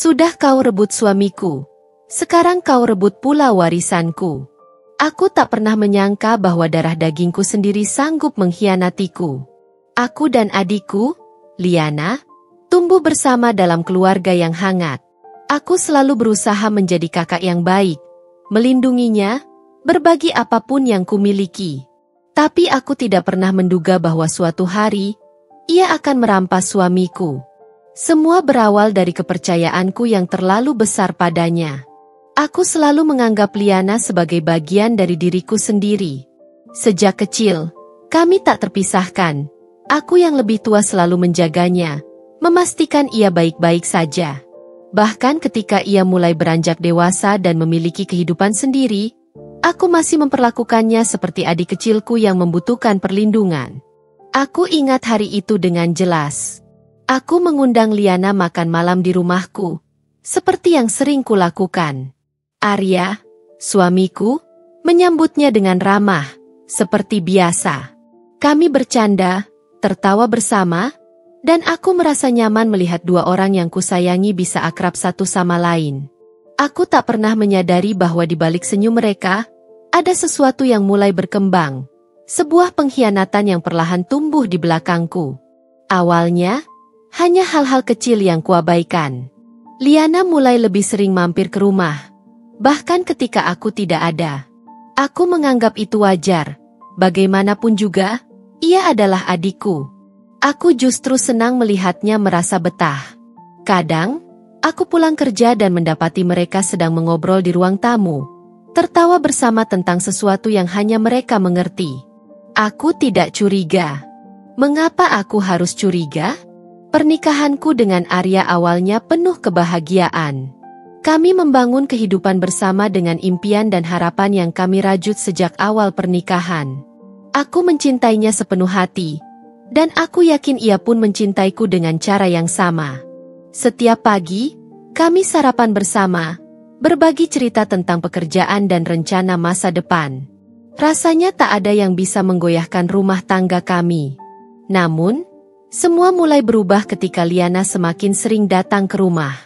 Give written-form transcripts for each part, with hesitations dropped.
Sudah kau rebut suamiku. Sekarang kau rebut pula warisanku. Aku tak pernah menyangka bahwa darah dagingku sendiri sanggup mengkhianatiku. Aku dan adikku, Liana, tumbuh bersama dalam keluarga yang hangat. Aku selalu berusaha menjadi kakak yang baik, melindunginya, berbagi apapun yang kumiliki. Tapi aku tidak pernah menduga bahwa suatu hari, ia akan merampas suamiku. Semua berawal dari kepercayaanku yang terlalu besar padanya. Aku selalu menganggap Liana sebagai bagian dari diriku sendiri. Sejak kecil, kami tak terpisahkan. Aku yang lebih tua selalu menjaganya, memastikan ia baik-baik saja. Bahkan ketika ia mulai beranjak dewasa dan memiliki kehidupan sendiri, aku masih memperlakukannya seperti adik kecilku yang membutuhkan perlindungan. Aku ingat hari itu dengan jelas. Aku mengundang Liana makan malam di rumahku, seperti yang sering kulakukan. Arya, suamiku, menyambutnya dengan ramah, seperti biasa. Kami bercanda, tertawa bersama, dan aku merasa nyaman melihat dua orang yang kusayangi bisa akrab satu sama lain. Aku tak pernah menyadari bahwa di balik senyum mereka, ada sesuatu yang mulai berkembang. Sebuah pengkhianatan yang perlahan tumbuh di belakangku. Awalnya, hanya hal-hal kecil yang kuabaikan. Liana mulai lebih sering mampir ke rumah. Bahkan ketika aku tidak ada. Aku menganggap itu wajar. Bagaimanapun juga, ia adalah adikku. Aku justru senang melihatnya merasa betah. Kadang, aku pulang kerja dan mendapati mereka sedang mengobrol di ruang tamu, tertawa bersama tentang sesuatu yang hanya mereka mengerti. Aku tidak curiga. Mengapa aku harus curiga? Pernikahanku dengan Arya awalnya penuh kebahagiaan. Kami membangun kehidupan bersama dengan impian dan harapan yang kami rajut sejak awal pernikahan. Aku mencintainya sepenuh hati. Dan aku yakin ia pun mencintaiku dengan cara yang sama. Setiap pagi, kami sarapan bersama, berbagi cerita tentang pekerjaan dan rencana masa depan. Rasanya tak ada yang bisa menggoyahkan rumah tangga kami. Namun, semua mulai berubah ketika Liana semakin sering datang ke rumah.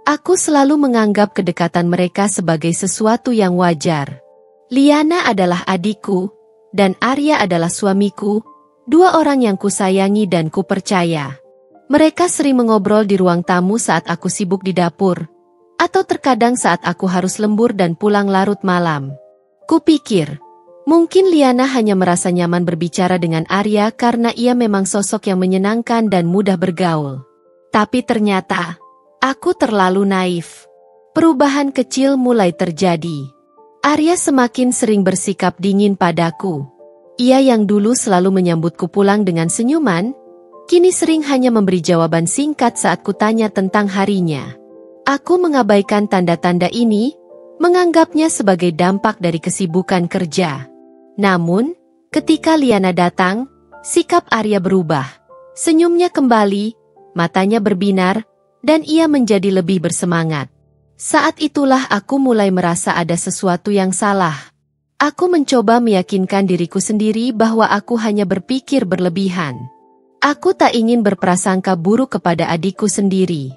Aku selalu menganggap kedekatan mereka sebagai sesuatu yang wajar. Liana adalah adikku, dan Arya adalah suamiku. Dua orang yang kusayangi dan kupercaya. Mereka sering mengobrol di ruang tamu saat aku sibuk di dapur, atau terkadang saat aku harus lembur dan pulang larut malam. Kupikir, mungkin Liana hanya merasa nyaman berbicara dengan Arya karena ia memang sosok yang menyenangkan dan mudah bergaul. Tapi ternyata, aku terlalu naif. Perubahan kecil mulai terjadi. Arya semakin sering bersikap dingin padaku. Ia yang dulu selalu menyambutku pulang dengan senyuman, kini sering hanya memberi jawaban singkat saat kutanya tentang harinya. Aku mengabaikan tanda-tanda ini, menganggapnya sebagai dampak dari kesibukan kerja. Namun, ketika Liana datang, sikap Arya berubah. Senyumnya kembali, matanya berbinar, dan ia menjadi lebih bersemangat. Saat itulah aku mulai merasa ada sesuatu yang salah. Aku mencoba meyakinkan diriku sendiri bahwa aku hanya berpikir berlebihan. Aku tak ingin berprasangka buruk kepada adikku sendiri.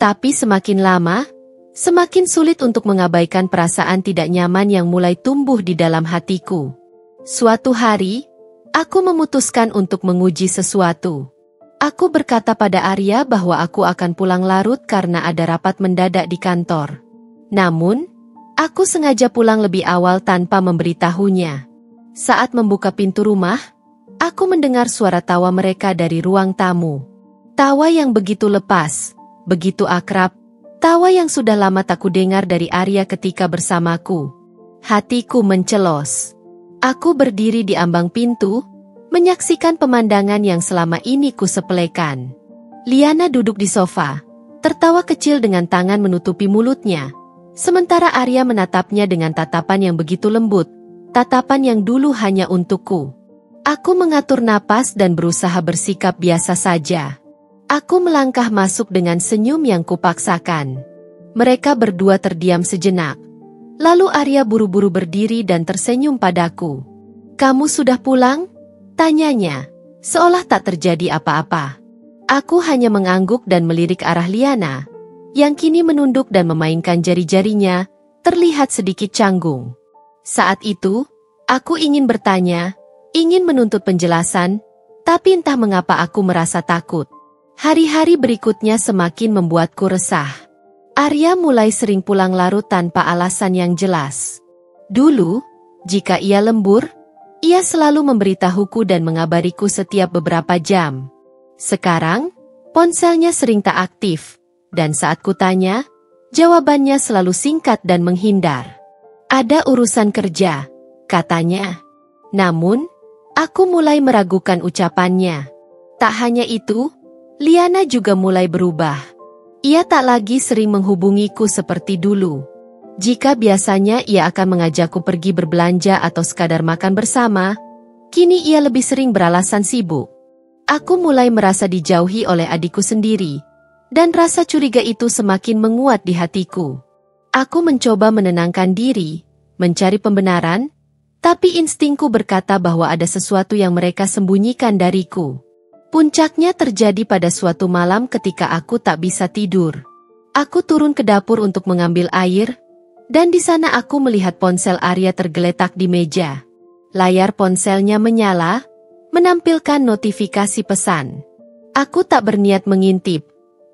Tapi semakin lama, semakin sulit untuk mengabaikan perasaan tidak nyaman yang mulai tumbuh di dalam hatiku. Suatu hari, aku memutuskan untuk menguji sesuatu. Aku berkata pada Arya bahwa aku akan pulang larut karena ada rapat mendadak di kantor. Namun, aku sengaja pulang lebih awal tanpa memberitahunya. Saat membuka pintu rumah, aku mendengar suara tawa mereka dari ruang tamu. Tawa yang begitu lepas, begitu akrab, tawa yang sudah lama tak kudengar dari Arya ketika bersamaku. Hatiku mencelos. Aku berdiri di ambang pintu, menyaksikan pemandangan yang selama ini kusepelekan. Liana duduk di sofa, tertawa kecil dengan tangan menutupi mulutnya. Sementara Arya menatapnya dengan tatapan yang begitu lembut, tatapan yang dulu hanya untukku. Aku mengatur napas dan berusaha bersikap biasa saja. Aku melangkah masuk dengan senyum yang kupaksakan. Mereka berdua terdiam sejenak. Lalu Arya buru-buru berdiri dan tersenyum padaku. "Kamu sudah pulang?" tanyanya, seolah tak terjadi apa-apa. Aku hanya mengangguk dan melirik arah Liana. yang kini menunduk dan memainkan jari-jarinya, terlihat sedikit canggung. Saat itu, aku ingin bertanya, ingin menuntut penjelasan, tapi entah mengapa aku merasa takut. Hari-hari berikutnya semakin membuatku resah. Arya mulai sering pulang larut tanpa alasan yang jelas. Dulu, jika ia lembur, ia selalu memberitahuku dan mengabariku setiap beberapa jam. Sekarang, ponselnya sering tak aktif, dan saat kutanya, jawabannya selalu singkat dan menghindar. Ada urusan kerja, katanya. Namun, aku mulai meragukan ucapannya. Tak hanya itu, Liana juga mulai berubah. Ia tak lagi sering menghubungiku seperti dulu. Jika biasanya ia akan mengajakku pergi berbelanja atau sekadar makan bersama, kini ia lebih sering beralasan sibuk. Aku mulai merasa dijauhi oleh adikku sendiri, dan rasa curiga itu semakin menguat di hatiku. Aku mencoba menenangkan diri, mencari pembenaran, tapi instingku berkata bahwa ada sesuatu yang mereka sembunyikan dariku. Puncaknya terjadi pada suatu malam ketika aku tak bisa tidur. Aku turun ke dapur untuk mengambil air, dan di sana aku melihat ponsel Arya tergeletak di meja. Layar ponselnya menyala, menampilkan notifikasi pesan. Aku tak berniat mengintip,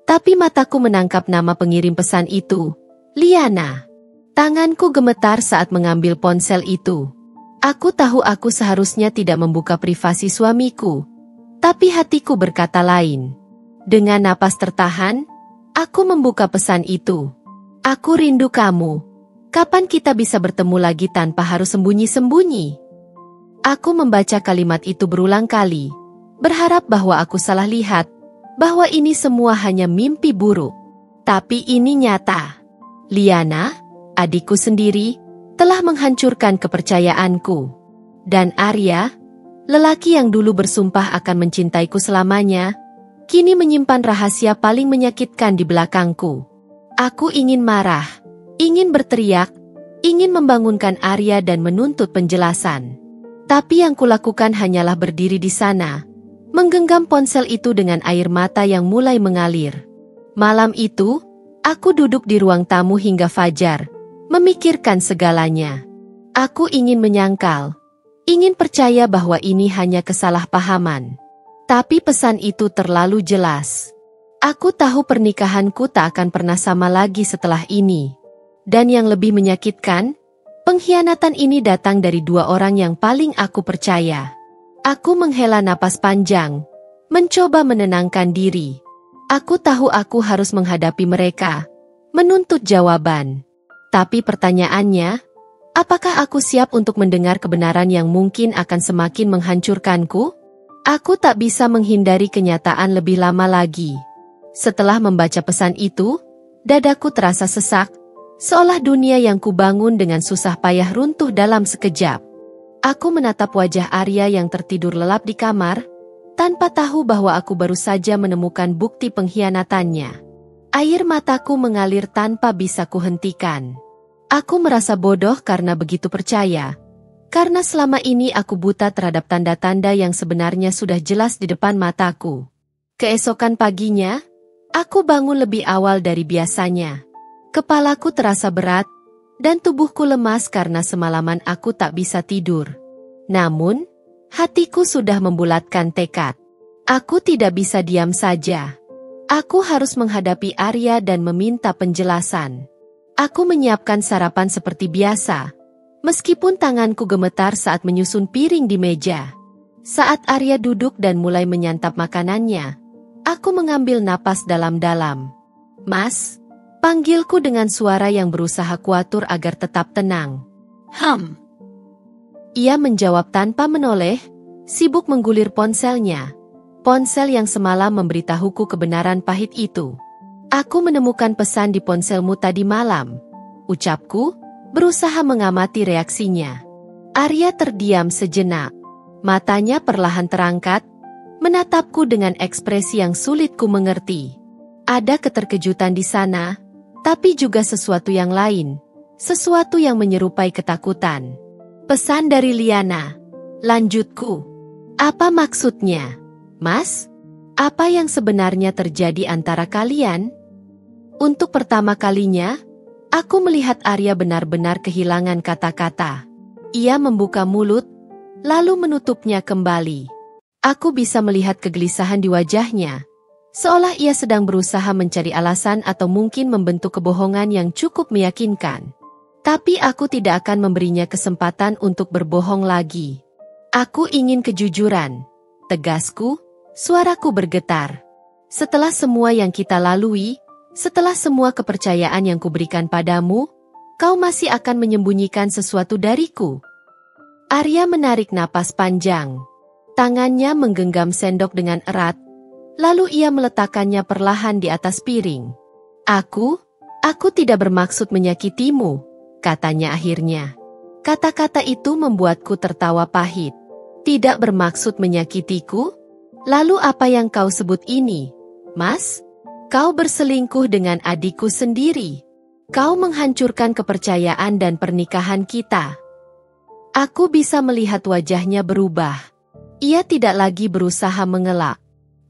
tapi mataku menangkap nama pengirim pesan itu, Liana. Tanganku gemetar saat mengambil ponsel itu. Aku tahu aku seharusnya tidak membuka privasi suamiku, tapi hatiku berkata lain. Dengan napas tertahan, aku membuka pesan itu. Aku rindu kamu. Kapan kita bisa bertemu lagi tanpa harus sembunyi-sembunyi? Aku membaca kalimat itu berulang kali, berharap bahwa aku salah lihat, bahwa ini semua hanya mimpi buruk. Tapi ini nyata. Liana, adikku sendiri, telah menghancurkan kepercayaanku. Dan Arya, lelaki yang dulu bersumpah akan mencintaiku selamanya, kini menyimpan rahasia paling menyakitkan di belakangku. Aku ingin marah, ingin berteriak, ingin membangunkan Arya dan menuntut penjelasan. Tapi yang kulakukan hanyalah berdiri di sana, menggenggam ponsel itu dengan air mata yang mulai mengalir. Malam itu, aku duduk di ruang tamu hingga fajar, memikirkan segalanya. Aku ingin menyangkal, ingin percaya bahwa ini hanya kesalahpahaman. Tapi pesan itu terlalu jelas. Aku tahu pernikahanku tak akan pernah sama lagi setelah ini. Dan yang lebih menyakitkan, pengkhianatan ini datang dari dua orang yang paling aku percaya. Aku menghela napas panjang, mencoba menenangkan diri. Aku tahu aku harus menghadapi mereka, menuntut jawaban. Tapi pertanyaannya, apakah aku siap untuk mendengar kebenaran yang mungkin akan semakin menghancurkanku? Aku tak bisa menghindari kenyataan lebih lama lagi. Setelah membaca pesan itu, dadaku terasa sesak, seolah dunia yang kubangun dengan susah payah runtuh dalam sekejap. Aku menatap wajah Arya yang tertidur lelap di kamar, tanpa tahu bahwa aku baru saja menemukan bukti pengkhianatannya. Air mataku mengalir tanpa bisa kuhentikan. Aku merasa bodoh karena begitu percaya. Karena selama ini aku buta terhadap tanda-tanda yang sebenarnya sudah jelas di depan mataku. Keesokan paginya, aku bangun lebih awal dari biasanya. Kepalaku terasa berat, dan tubuhku lemas karena semalaman aku tak bisa tidur. Namun, hatiku sudah membulatkan tekad. Aku tidak bisa diam saja. Aku harus menghadapi Arya dan meminta penjelasan. Aku menyiapkan sarapan seperti biasa, meskipun tanganku gemetar saat menyusun piring di meja. Saat Arya duduk dan mulai menyantap makanannya, aku mengambil napas dalam-dalam. "Mas," panggilku dengan suara yang berusaha kuatur agar tetap tenang. Ia menjawab tanpa menoleh, sibuk menggulir ponselnya. Ponsel yang semalam memberitahuku kebenaran pahit itu. "Aku menemukan pesan di ponselmu tadi malam," ucapku, berusaha mengamati reaksinya. Arya terdiam sejenak. Matanya perlahan terangkat, menatapku dengan ekspresi yang sulit ku mengerti. Ada keterkejutan di sana, tapi juga sesuatu yang lain, sesuatu yang menyerupai ketakutan. "Pesan dari Liana," lanjutku. "Apa maksudnya, Mas? Apa yang sebenarnya terjadi antara kalian?" Untuk pertama kalinya, aku melihat Arya benar-benar kehilangan kata-kata. Ia membuka mulut, lalu menutupnya kembali. Aku bisa melihat kegelisahan di wajahnya, seolah ia sedang berusaha mencari alasan atau mungkin membentuk kebohongan yang cukup meyakinkan. Tapi aku tidak akan memberinya kesempatan untuk berbohong lagi. Aku ingin kejujuran, tegasku, suaraku bergetar. Setelah semua yang kita lalui, setelah semua kepercayaan yang kuberikan padamu, kau masih akan menyembunyikan sesuatu dariku. Arya menarik napas panjang. Tangannya menggenggam sendok dengan erat, lalu ia meletakkannya perlahan di atas piring. Aku tidak bermaksud menyakitimu, katanya akhirnya. Kata-kata itu membuatku tertawa pahit. Tidak bermaksud menyakitiku? Lalu apa yang kau sebut ini, Mas? Kau berselingkuh dengan adikku sendiri. Kau menghancurkan kepercayaan dan pernikahan kita. Aku bisa melihat wajahnya berubah. Ia tidak lagi berusaha mengelak.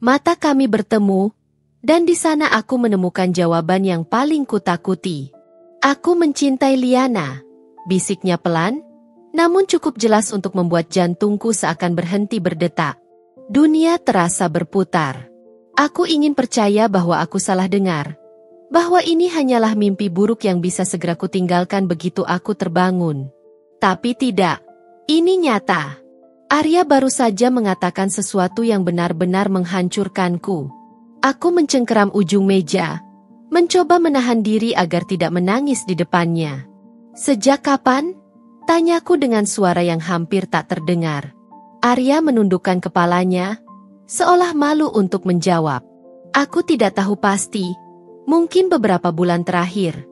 Mata kami bertemu, dan di sana aku menemukan jawaban yang paling kutakuti. Aku mencintai Liana, bisiknya pelan, namun cukup jelas untuk membuat jantungku seakan berhenti berdetak. Dunia terasa berputar. Aku ingin percaya bahwa aku salah dengar, bahwa ini hanyalah mimpi buruk yang bisa segera kutinggalkan begitu aku terbangun. Tapi tidak, ini nyata. Arya baru saja mengatakan sesuatu yang benar-benar menghancurkanku. Aku mencengkeram ujung meja, mencoba menahan diri agar tidak menangis di depannya. Sejak kapan? Tanyaku dengan suara yang hampir tak terdengar. Arya menundukkan kepalanya, seolah malu untuk menjawab. Aku tidak tahu pasti, mungkin beberapa bulan terakhir.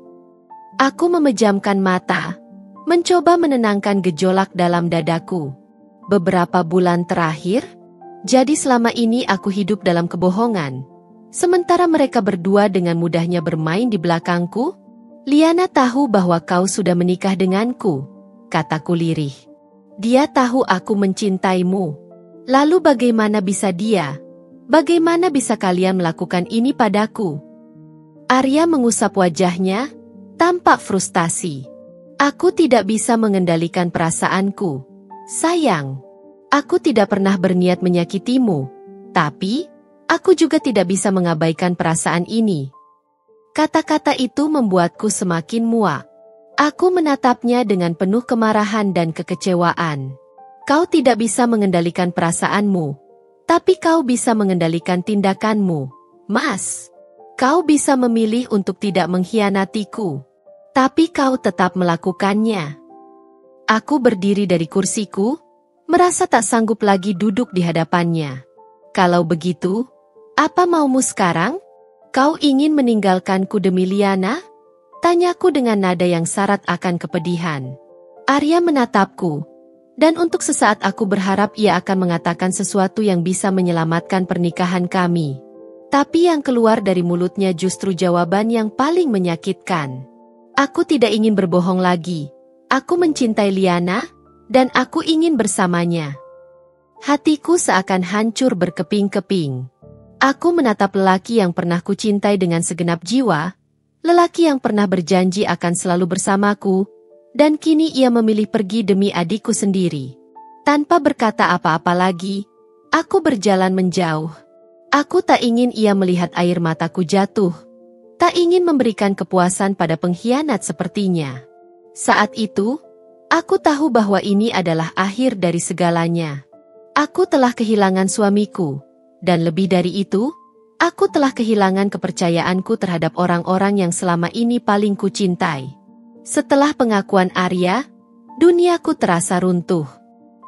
Aku memejamkan mata, mencoba menenangkan gejolak dalam dadaku. Beberapa bulan terakhir? Jadi selama ini aku hidup dalam kebohongan. Sementara mereka berdua dengan mudahnya bermain di belakangku. Liana tahu bahwa kau sudah menikah denganku, kataku lirih. Dia tahu aku mencintaimu. Lalu bagaimana bisa dia? Bagaimana bisa kalian melakukan ini padaku? Arya mengusap wajahnya, tampak frustasi. Aku tidak bisa mengendalikan perasaanku. Sayang, aku tidak pernah berniat menyakitimu, tapi aku juga tidak bisa mengabaikan perasaan ini. Kata-kata itu membuatku semakin muak. Aku menatapnya dengan penuh kemarahan dan kekecewaan. Kau tidak bisa mengendalikan perasaanmu, tapi kau bisa mengendalikan tindakanmu, Mas. Kau bisa memilih untuk tidak mengkhianatiku, tapi kau tetap melakukannya. Aku berdiri dari kursiku, merasa tak sanggup lagi duduk di hadapannya. Kalau begitu, apa maumu sekarang? Kau ingin meninggalkanku demi Liana? Tanyaku dengan nada yang syarat akan kepedihan. Arya menatapku, dan untuk sesaat aku berharap ia akan mengatakan sesuatu yang bisa menyelamatkan pernikahan kami. Tapi yang keluar dari mulutnya justru jawaban yang paling menyakitkan. Aku tidak ingin berbohong lagi. Aku mencintai Liana, dan aku ingin bersamanya. Hatiku seakan hancur berkeping-keping. Aku menatap lelaki yang pernah kucintai dengan segenap jiwa, lelaki yang pernah berjanji akan selalu bersamaku, dan kini ia memilih pergi demi adikku sendiri. Tanpa berkata apa-apa lagi, aku berjalan menjauh. Aku tak ingin ia melihat air mataku jatuh, tak ingin memberikan kepuasan pada pengkhianat sepertinya. Saat itu, aku tahu bahwa ini adalah akhir dari segalanya. Aku telah kehilangan suamiku, dan lebih dari itu, aku telah kehilangan kepercayaanku terhadap orang-orang yang selama ini paling kucintai. Setelah pengakuan Arya, duniaku terasa runtuh.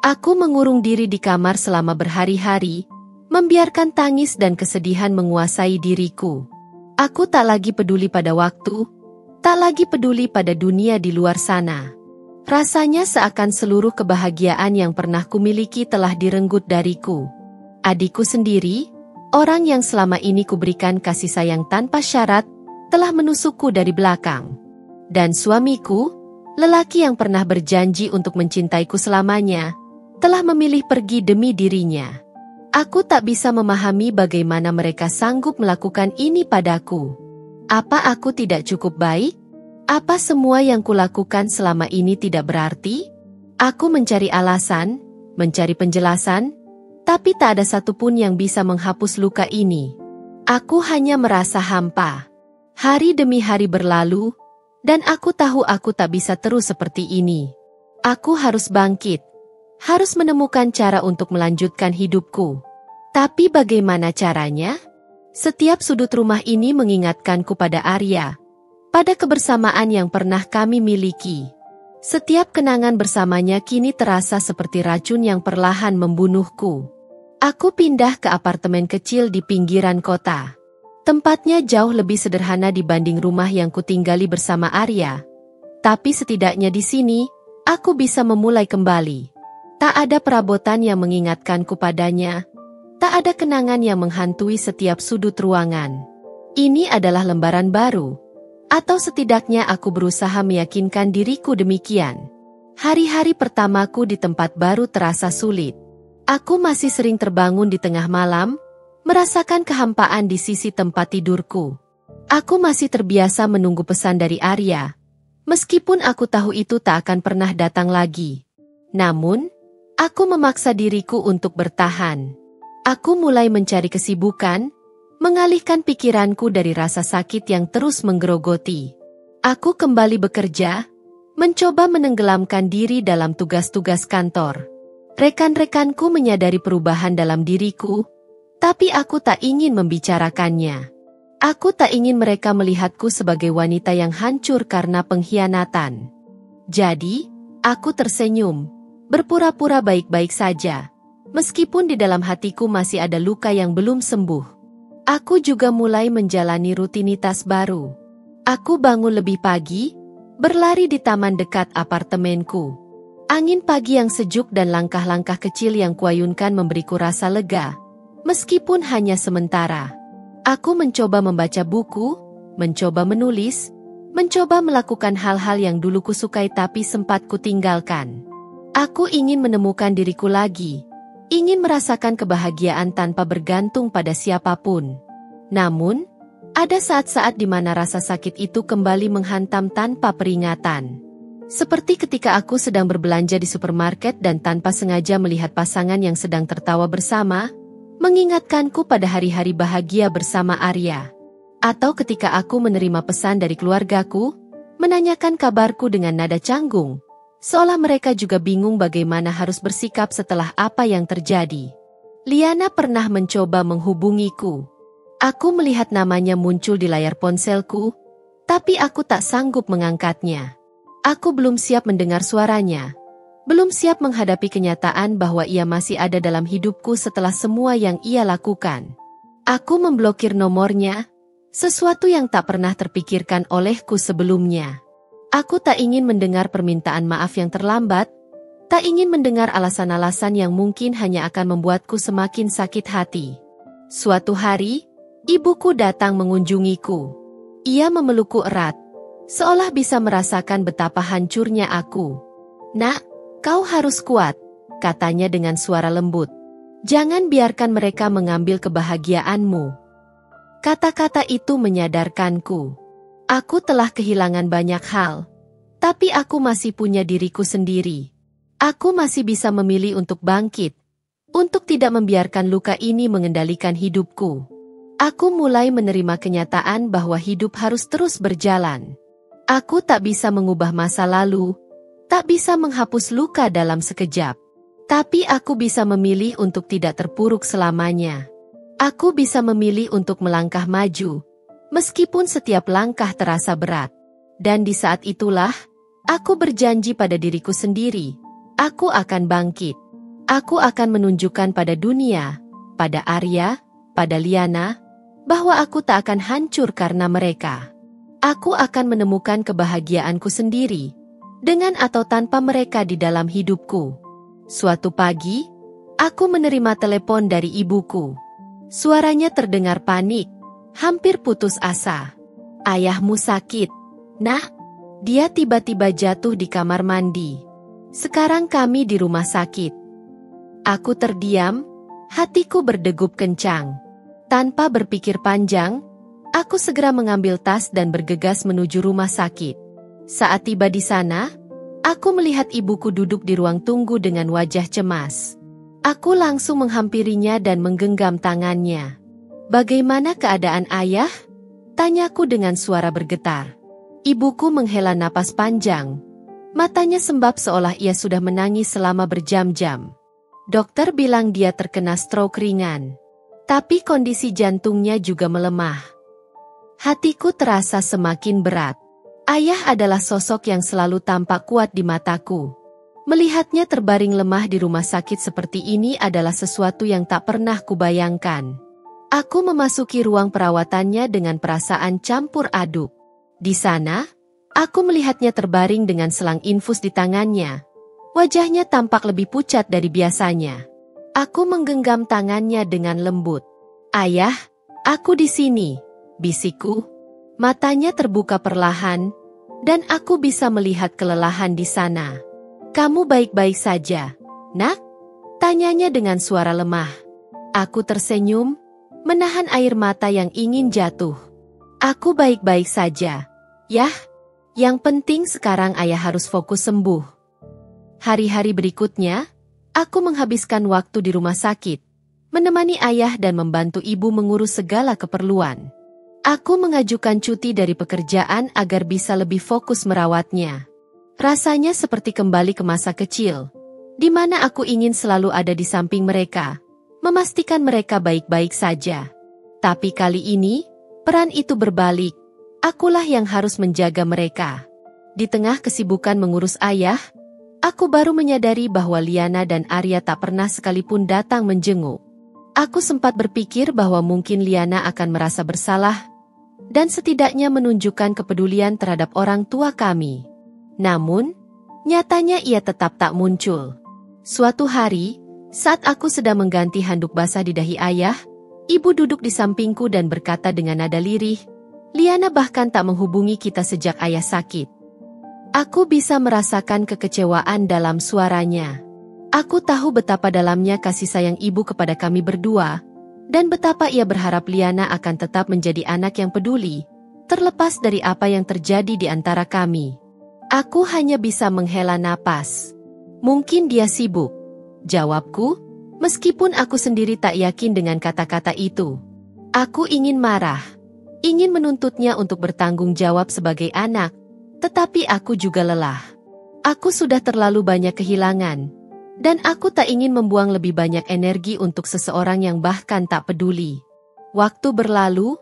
Aku mengurung diri di kamar selama berhari-hari, membiarkan tangis dan kesedihan menguasai diriku. Aku tak lagi peduli pada waktu, tak lagi peduli pada dunia di luar sana. Rasanya seakan seluruh kebahagiaan yang pernah kumiliki telah direnggut dariku. Adikku sendiri, orang yang selama ini kuberikan kasih sayang tanpa syarat, telah menusukku dari belakang. Dan suamiku, lelaki yang pernah berjanji untuk mencintaiku selamanya, telah memilih pergi demi dirinya. Aku tak bisa memahami bagaimana mereka sanggup melakukan ini padaku. Apa aku tidak cukup baik? Apa semua yang kulakukan selama ini tidak berarti? Aku mencari alasan, mencari penjelasan, tapi tak ada satupun yang bisa menghapus luka ini. Aku hanya merasa hampa. Hari demi hari berlalu, dan aku tahu aku tak bisa terus seperti ini. Aku harus bangkit, harus menemukan cara untuk melanjutkan hidupku. Tapi bagaimana caranya? Setiap sudut rumah ini mengingatkanku pada Arya, pada kebersamaan yang pernah kami miliki. Setiap kenangan bersamanya kini terasa seperti racun yang perlahan membunuhku. Aku pindah ke apartemen kecil di pinggiran kota. Tempatnya jauh lebih sederhana dibanding rumah yang kutinggali bersama Arya. Tapi setidaknya di sini, aku bisa memulai kembali. Tak ada perabotan yang mengingatkanku padanya. Tak ada kenangan yang menghantui setiap sudut ruangan. Ini adalah lembaran baru. Atau setidaknya aku berusaha meyakinkan diriku demikian. Hari-hari pertamaku di tempat baru terasa sulit. Aku masih sering terbangun di tengah malam, merasakan kehampaan di sisi tempat tidurku. Aku masih terbiasa menunggu pesan dari Arya, meskipun aku tahu itu tak akan pernah datang lagi. Namun, aku memaksa diriku untuk bertahan. Aku mulai mencari kesibukan, mengalihkan pikiranku dari rasa sakit yang terus menggerogoti. Aku kembali bekerja, mencoba menenggelamkan diri dalam tugas-tugas kantor. Rekan-rekanku menyadari perubahan dalam diriku, tapi aku tak ingin membicarakannya. Aku tak ingin mereka melihatku sebagai wanita yang hancur karena pengkhianatan. Jadi, aku tersenyum, berpura-pura baik-baik saja. Meskipun di dalam hatiku masih ada luka yang belum sembuh. Aku juga mulai menjalani rutinitas baru. Aku bangun lebih pagi, berlari di taman dekat apartemenku. Angin pagi yang sejuk dan langkah-langkah kecil yang kuayunkan memberiku rasa lega. Meskipun hanya sementara. Aku mencoba membaca buku, mencoba menulis, mencoba melakukan hal-hal yang dulu kusukai tapi sempat kutinggalkan. Aku ingin menemukan diriku lagi. Ingin merasakan kebahagiaan tanpa bergantung pada siapapun. Namun, ada saat-saat di mana rasa sakit itu kembali menghantam tanpa peringatan. Seperti ketika aku sedang berbelanja di supermarket dan tanpa sengaja melihat pasangan yang sedang tertawa bersama, mengingatkanku pada hari-hari bahagia bersama Arya. Atau ketika aku menerima pesan dari keluargaku, menanyakan kabarku dengan nada canggung. Seolah mereka juga bingung bagaimana harus bersikap setelah apa yang terjadi. Liana pernah mencoba menghubungiku. Aku melihat namanya muncul di layar ponselku, tapi aku tak sanggup mengangkatnya. Aku belum siap mendengar suaranya. Belum siap menghadapi kenyataan bahwa ia masih ada dalam hidupku setelah semua yang ia lakukan. Aku memblokir nomornya, sesuatu yang tak pernah terpikirkan olehku sebelumnya. Aku tak ingin mendengar permintaan maaf yang terlambat, tak ingin mendengar alasan-alasan yang mungkin hanya akan membuatku semakin sakit hati. Suatu hari, ibuku datang mengunjungiku. Ia memelukku erat, seolah bisa merasakan betapa hancurnya aku. "Nak, kau harus kuat," katanya dengan suara lembut. "Jangan biarkan mereka mengambil kebahagiaanmu." Kata-kata itu menyadarkanku. Aku telah kehilangan banyak hal, tapi aku masih punya diriku sendiri. Aku masih bisa memilih untuk bangkit, untuk tidak membiarkan luka ini mengendalikan hidupku. Aku mulai menerima kenyataan bahwa hidup harus terus berjalan. Aku tak bisa mengubah masa lalu, tak bisa menghapus luka dalam sekejap. Tapi aku bisa memilih untuk tidak terpuruk selamanya. Aku bisa memilih untuk melangkah maju, meskipun setiap langkah terasa berat. Dan di saat itulah, aku berjanji pada diriku sendiri, aku akan bangkit. Aku akan menunjukkan pada dunia, pada Arya, pada Liana, bahwa aku tak akan hancur karena mereka. Aku akan menemukan kebahagiaanku sendiri, dengan atau tanpa mereka di dalam hidupku. Suatu pagi, aku menerima telepon dari ibuku. Suaranya terdengar panik, hampir putus asa. "Ayahmu sakit, Nak." Dia tiba-tiba jatuh di kamar mandi. "Sekarang kami di rumah sakit." Aku terdiam, hatiku berdegup kencang. Tanpa berpikir panjang, Aku segera mengambil tas dan bergegas menuju rumah sakit. Saat tiba di sana, aku melihat ibuku duduk di ruang tunggu dengan wajah cemas. Aku langsung menghampirinya dan menggenggam tangannya. "Bagaimana keadaan ayah?" tanyaku dengan suara bergetar. Ibuku menghela napas panjang. Matanya sembab seolah ia sudah menangis selama berjam-jam. Dokter bilang dia terkena stroke ringan. Tapi kondisi jantungnya juga melemah. Hatiku terasa semakin berat. Ayah adalah sosok yang selalu tampak kuat di mataku. Melihatnya terbaring lemah di rumah sakit seperti ini adalah sesuatu yang tak pernah kubayangkan. Aku memasuki ruang perawatannya dengan perasaan campur aduk. Di sana, aku melihatnya terbaring dengan selang infus di tangannya. Wajahnya tampak lebih pucat dari biasanya. Aku menggenggam tangannya dengan lembut. "Ayah, aku di sini," bisikku. Matanya terbuka perlahan, dan aku bisa melihat kelelahan di sana. "Kamu baik-baik saja, Nak?" tanyanya dengan suara lemah. Aku tersenyum, menahan air mata yang ingin jatuh. "Aku baik-baik saja, Yah. Yang penting sekarang ayah harus fokus sembuh." Hari-hari berikutnya, aku menghabiskan waktu di rumah sakit, menemani ayah dan membantu ibu mengurus segala keperluan. Aku mengajukan cuti dari pekerjaan agar bisa lebih fokus merawatnya. Rasanya seperti kembali ke masa kecil, di mana aku ingin selalu ada di samping mereka, memastikan mereka baik-baik saja. Tapi kali ini, peran itu berbalik. Akulah yang harus menjaga mereka. Di tengah kesibukan mengurus ayah, aku baru menyadari bahwa Liana dan Arya tak pernah sekalipun datang menjenguk. Aku sempat berpikir bahwa mungkin Liana akan merasa bersalah dan setidaknya menunjukkan kepedulian terhadap orang tua kami. Namun, nyatanya ia tetap tak muncul. Suatu hari, saat aku sedang mengganti handuk basah di dahi ayah, ibu duduk di sampingku dan berkata dengan nada lirih, "Liana bahkan tak menghubungi kita sejak ayah sakit." Aku bisa merasakan kekecewaan dalam suaranya. Aku tahu betapa dalamnya kasih sayang ibu kepada kami berdua, dan betapa ia berharap Liana akan tetap menjadi anak yang peduli, terlepas dari apa yang terjadi di antara kami. Aku hanya bisa menghela napas. "Mungkin dia sibuk," jawabku, meskipun aku sendiri tak yakin dengan kata-kata itu. Aku ingin marah, ingin menuntutnya untuk bertanggung jawab sebagai anak, tetapi aku juga lelah. Aku sudah terlalu banyak kehilangan, dan aku tak ingin membuang lebih banyak energi untuk seseorang yang bahkan tak peduli. Waktu berlalu,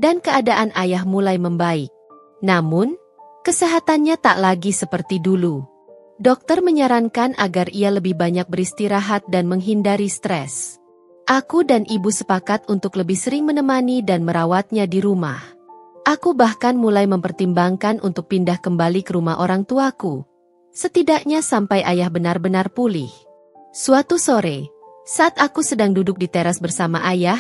dan keadaan ayah mulai membaik. Namun, kesehatannya tak lagi seperti dulu. Dokter menyarankan agar ia lebih banyak beristirahat dan menghindari stres. Aku dan ibu sepakat untuk lebih sering menemani dan merawatnya di rumah. Aku bahkan mulai mempertimbangkan untuk pindah kembali ke rumah orang tuaku, setidaknya sampai ayah benar-benar pulih. Suatu sore, saat aku sedang duduk di teras bersama ayah,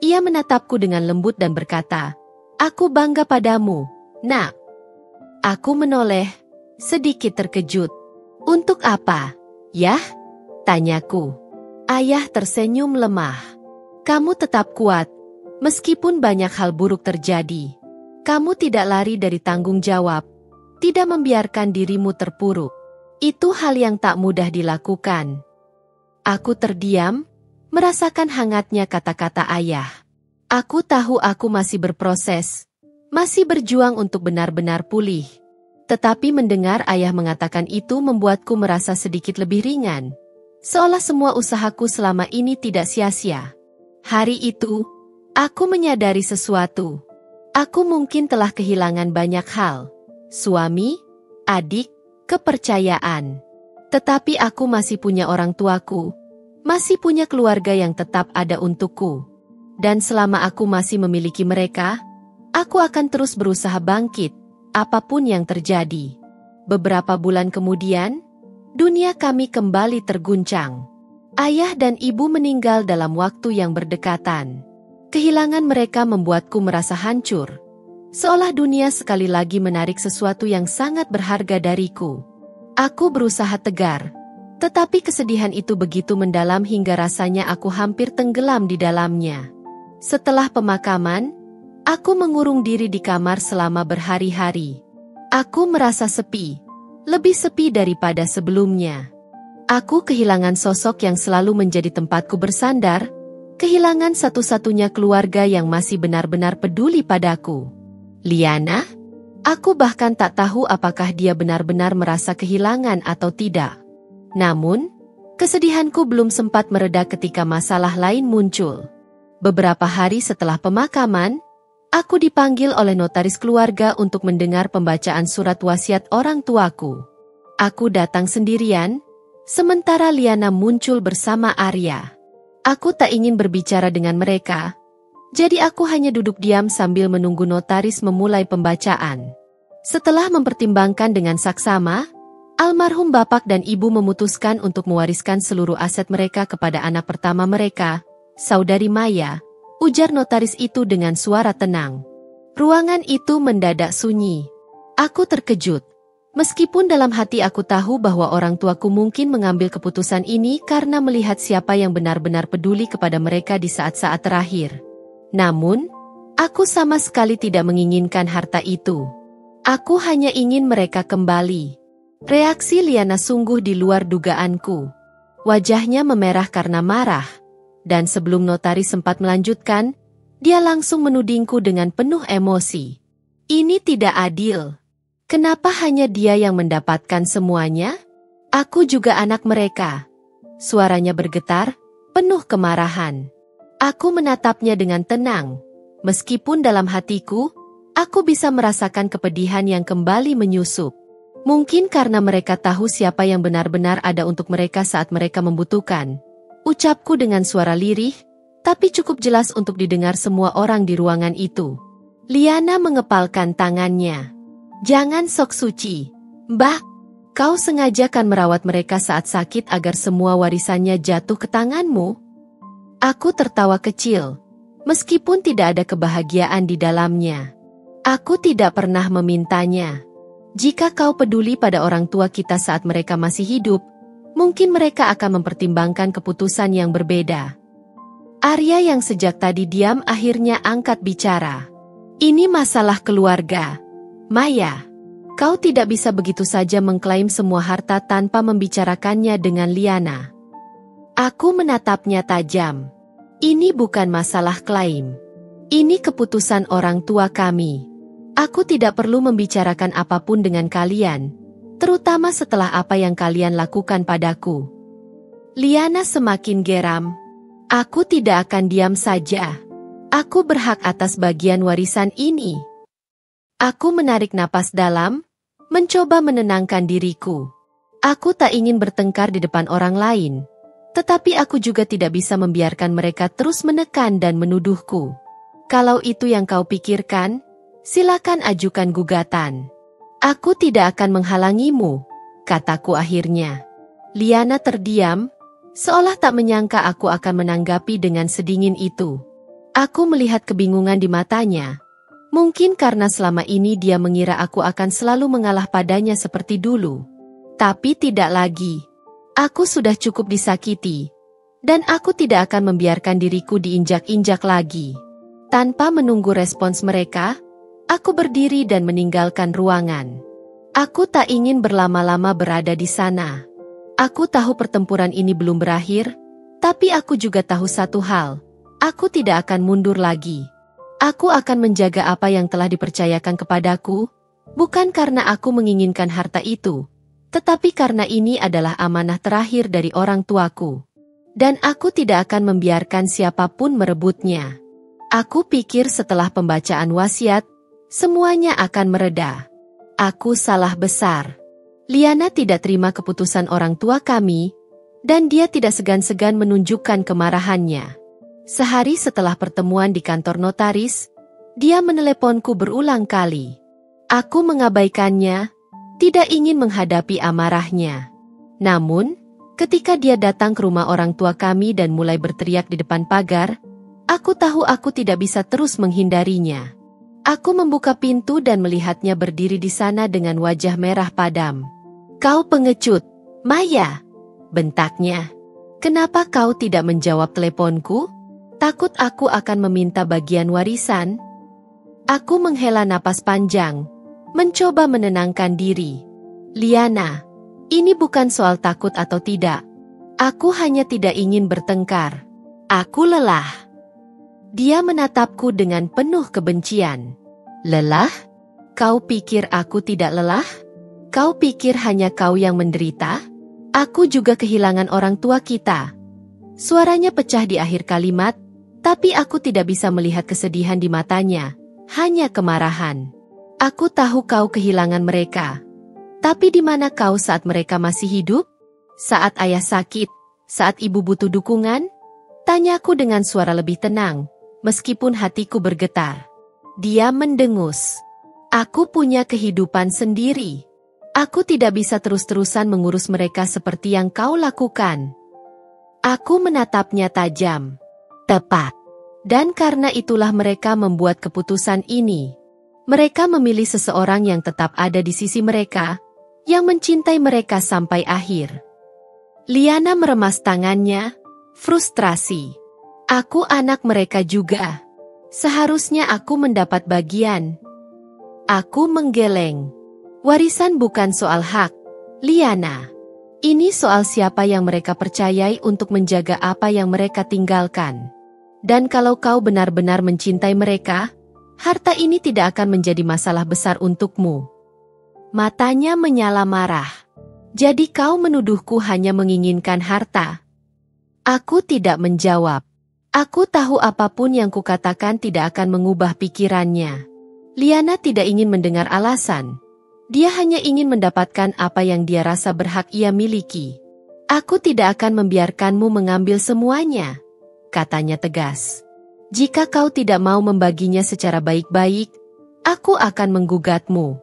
ia menatapku dengan lembut dan berkata, "Aku bangga padamu, Nak." Aku menoleh, sedikit terkejut. "Untuk apa, Yah?" tanyaku. Ayah tersenyum lemah. "Kamu tetap kuat, meskipun banyak hal buruk terjadi. Kamu tidak lari dari tanggung jawab, tidak membiarkan dirimu terpuruk. Itu hal yang tak mudah dilakukan." Aku terdiam, merasakan hangatnya kata-kata ayah. Aku tahu aku masih berproses, masih berjuang untuk benar-benar pulih. Tetapi mendengar ayah mengatakan itu membuatku merasa sedikit lebih ringan, seolah semua usahaku selama ini tidak sia-sia. Hari itu, aku menyadari sesuatu. Aku mungkin telah kehilangan banyak hal, suami, adik, kepercayaan. Tetapi aku masih punya orang tuaku, masih punya keluarga yang tetap ada untukku. Dan selama aku masih memiliki mereka, aku akan terus berusaha bangkit, apapun yang terjadi. Beberapa bulan kemudian, dunia kami kembali terguncang. Ayah dan ibu meninggal dalam waktu yang berdekatan. Kehilangan mereka membuatku merasa hancur, seolah dunia sekali lagi menarik sesuatu yang sangat berharga dariku. Aku berusaha tegar, tetapi kesedihan itu begitu mendalam hingga rasanya aku hampir tenggelam di dalamnya. Setelah pemakaman, Aku mengurung diri di kamar selama berhari-hari. Aku merasa sepi, lebih sepi daripada sebelumnya. Aku kehilangan sosok yang selalu menjadi tempatku bersandar, kehilangan satu-satunya keluarga yang masih benar-benar peduli padaku. Liana? Aku bahkan tak tahu apakah dia benar-benar merasa kehilangan atau tidak. Namun, kesedihanku belum sempat mereda ketika masalah lain muncul. Beberapa hari setelah pemakaman, aku dipanggil oleh notaris keluarga untuk mendengar pembacaan surat wasiat orang tuaku. Aku datang sendirian, sementara Liana muncul bersama Arya. Aku tak ingin berbicara dengan mereka, jadi aku hanya duduk diam sambil menunggu notaris memulai pembacaan. Setelah mempertimbangkan dengan saksama, almarhum bapak dan ibu memutuskan untuk mewariskan seluruh aset mereka kepada anak pertama mereka, saudari Maya, ujar notaris itu dengan suara tenang. Ruangan itu mendadak sunyi. Aku terkejut. Meskipun dalam hati aku tahu bahwa orang tuaku mungkin mengambil keputusan ini karena melihat siapa yang benar-benar peduli kepada mereka di saat-saat terakhir. Namun, aku sama sekali tidak menginginkan harta itu. Aku hanya ingin mereka kembali. Reaksi Liana sungguh di luar dugaanku. Wajahnya memerah karena marah. Dan sebelum notaris sempat melanjutkan, dia langsung menudingku dengan penuh emosi. Ini tidak adil. Kenapa hanya dia yang mendapatkan semuanya? Aku juga anak mereka. Suaranya bergetar, penuh kemarahan. Aku menatapnya dengan tenang. Meskipun dalam hatiku, aku bisa merasakan kepedihan yang kembali menyusup. Mungkin karena mereka tahu siapa yang benar-benar ada untuk mereka saat mereka membutuhkan. Ucapku dengan suara lirih, tapi cukup jelas untuk didengar semua orang di ruangan itu. Liana mengepalkan tangannya. Jangan sok suci. Mbak, kau sengaja kan merawat mereka saat sakit agar semua warisannya jatuh ke tanganmu? Aku tertawa kecil, meskipun tidak ada kebahagiaan di dalamnya. Aku tidak pernah memintanya. Jika kau peduli pada orang tua kita saat mereka masih hidup, mungkin mereka akan mempertimbangkan keputusan yang berbeda. Arya yang sejak tadi diam akhirnya angkat bicara. Ini masalah keluarga. Maya, kau tidak bisa begitu saja mengklaim semua harta tanpa membicarakannya dengan Liana. Aku menatapnya tajam. Ini bukan masalah klaim. Ini keputusan orang tua kami. Aku tidak perlu membicarakan apapun dengan kalian, terutama setelah apa yang kalian lakukan padaku. Liana semakin geram. Aku tidak akan diam saja. Aku berhak atas bagian warisan ini. Aku menarik napas dalam, mencoba menenangkan diriku. Aku tak ingin bertengkar di depan orang lain, tetapi aku juga tidak bisa membiarkan mereka terus menekan dan menuduhku. Kalau itu yang kau pikirkan, silakan ajukan gugatan. Aku tidak akan menghalangimu, kataku akhirnya. Liana terdiam, seolah tak menyangka aku akan menanggapi dengan sedingin itu. Aku melihat kebingungan di matanya. Mungkin karena selama ini dia mengira aku akan selalu mengalah padanya seperti dulu. Tapi tidak lagi. Aku sudah cukup disakiti. Dan aku tidak akan membiarkan diriku diinjak-injak lagi. Tanpa menunggu respons mereka, aku berdiri dan meninggalkan ruangan. Aku tak ingin berlama-lama berada di sana. Aku tahu pertempuran ini belum berakhir, tapi aku juga tahu satu hal. Aku tidak akan mundur lagi. Aku akan menjaga apa yang telah dipercayakan kepadaku, bukan karena aku menginginkan harta itu, tetapi karena ini adalah amanah terakhir dari orang tuaku. Dan aku tidak akan membiarkan siapapun merebutnya. Aku pikir setelah pembacaan wasiat, semuanya akan mereda. Aku salah besar. Liana tidak terima keputusan orang tua kami, dan dia tidak segan-segan menunjukkan kemarahannya. Sehari setelah pertemuan di kantor notaris, dia meneleponku berulang kali. Aku mengabaikannya, tidak ingin menghadapi amarahnya. Namun, ketika dia datang ke rumah orang tua kami dan mulai berteriak di depan pagar, aku tahu aku tidak bisa terus menghindarinya. Aku membuka pintu dan melihatnya berdiri di sana dengan wajah merah padam. Kau pengecut, Maya, bentaknya. Kenapa kau tidak menjawab teleponku? Takut aku akan meminta bagian warisan? Aku menghela napas panjang, mencoba menenangkan diri. Liana, ini bukan soal takut atau tidak. Aku hanya tidak ingin bertengkar. Aku lelah. Dia menatapku dengan penuh kebencian. Lelah? Kau pikir aku tidak lelah? Kau pikir hanya kau yang menderita? Aku juga kehilangan orang tua kita. Suaranya pecah di akhir kalimat, tapi aku tidak bisa melihat kesedihan di matanya, hanya kemarahan. Aku tahu kau kehilangan mereka. Tapi di mana kau saat mereka masih hidup? Saat ayah sakit, saat ibu butuh dukungan? Tanyaku dengan suara lebih tenang, meskipun hatiku bergetar. Dia mendengus. Aku punya kehidupan sendiri. Aku tidak bisa terus-terusan mengurus mereka seperti yang kau lakukan. Aku menatapnya tajam. Tepat. Dan karena itulah mereka membuat keputusan ini. Mereka memilih seseorang yang tetap ada di sisi mereka, yang mencintai mereka sampai akhir. Liana meremas tangannya, frustrasi. Aku anak mereka juga. Seharusnya aku mendapat bagian. Aku menggeleng. Warisan bukan soal hak, Liana. Ini soal siapa yang mereka percayai untuk menjaga apa yang mereka tinggalkan. Dan kalau kau benar-benar mencintai mereka, harta ini tidak akan menjadi masalah besar untukmu. Matanya menyala marah. Jadi kau menuduhku hanya menginginkan harta? Aku tidak menjawab. Aku tahu apapun yang kukatakan tidak akan mengubah pikirannya. Liana tidak ingin mendengar alasan. Dia hanya ingin mendapatkan apa yang dia rasa berhak ia miliki. Aku tidak akan membiarkanmu mengambil semuanya, katanya tegas. Jika kau tidak mau membaginya secara baik-baik, aku akan menggugatmu.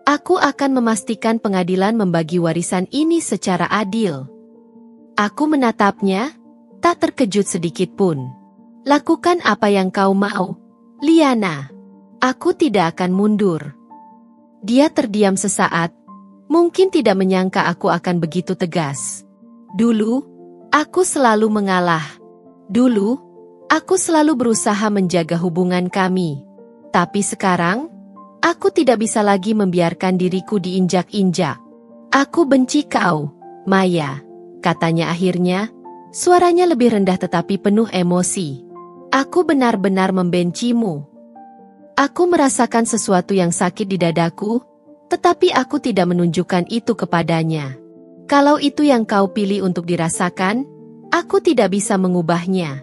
Aku akan memastikan pengadilan membagi warisan ini secara adil. Aku menatapnya, tak terkejut sedikit pun. Lakukan apa yang kau mau, Liana. Aku tidak akan mundur. Dia terdiam sesaat, mungkin tidak menyangka aku akan begitu tegas. Dulu, aku selalu mengalah. Dulu, aku selalu berusaha menjaga hubungan kami. Tapi sekarang, aku tidak bisa lagi membiarkan diriku diinjak-injak. Aku benci kau, Maya, katanya akhirnya, suaranya lebih rendah tetapi penuh emosi. Aku benar-benar membencimu. Aku merasakan sesuatu yang sakit di dadaku, tetapi aku tidak menunjukkan itu kepadanya. Kalau itu yang kau pilih untuk dirasakan, aku tidak bisa mengubahnya.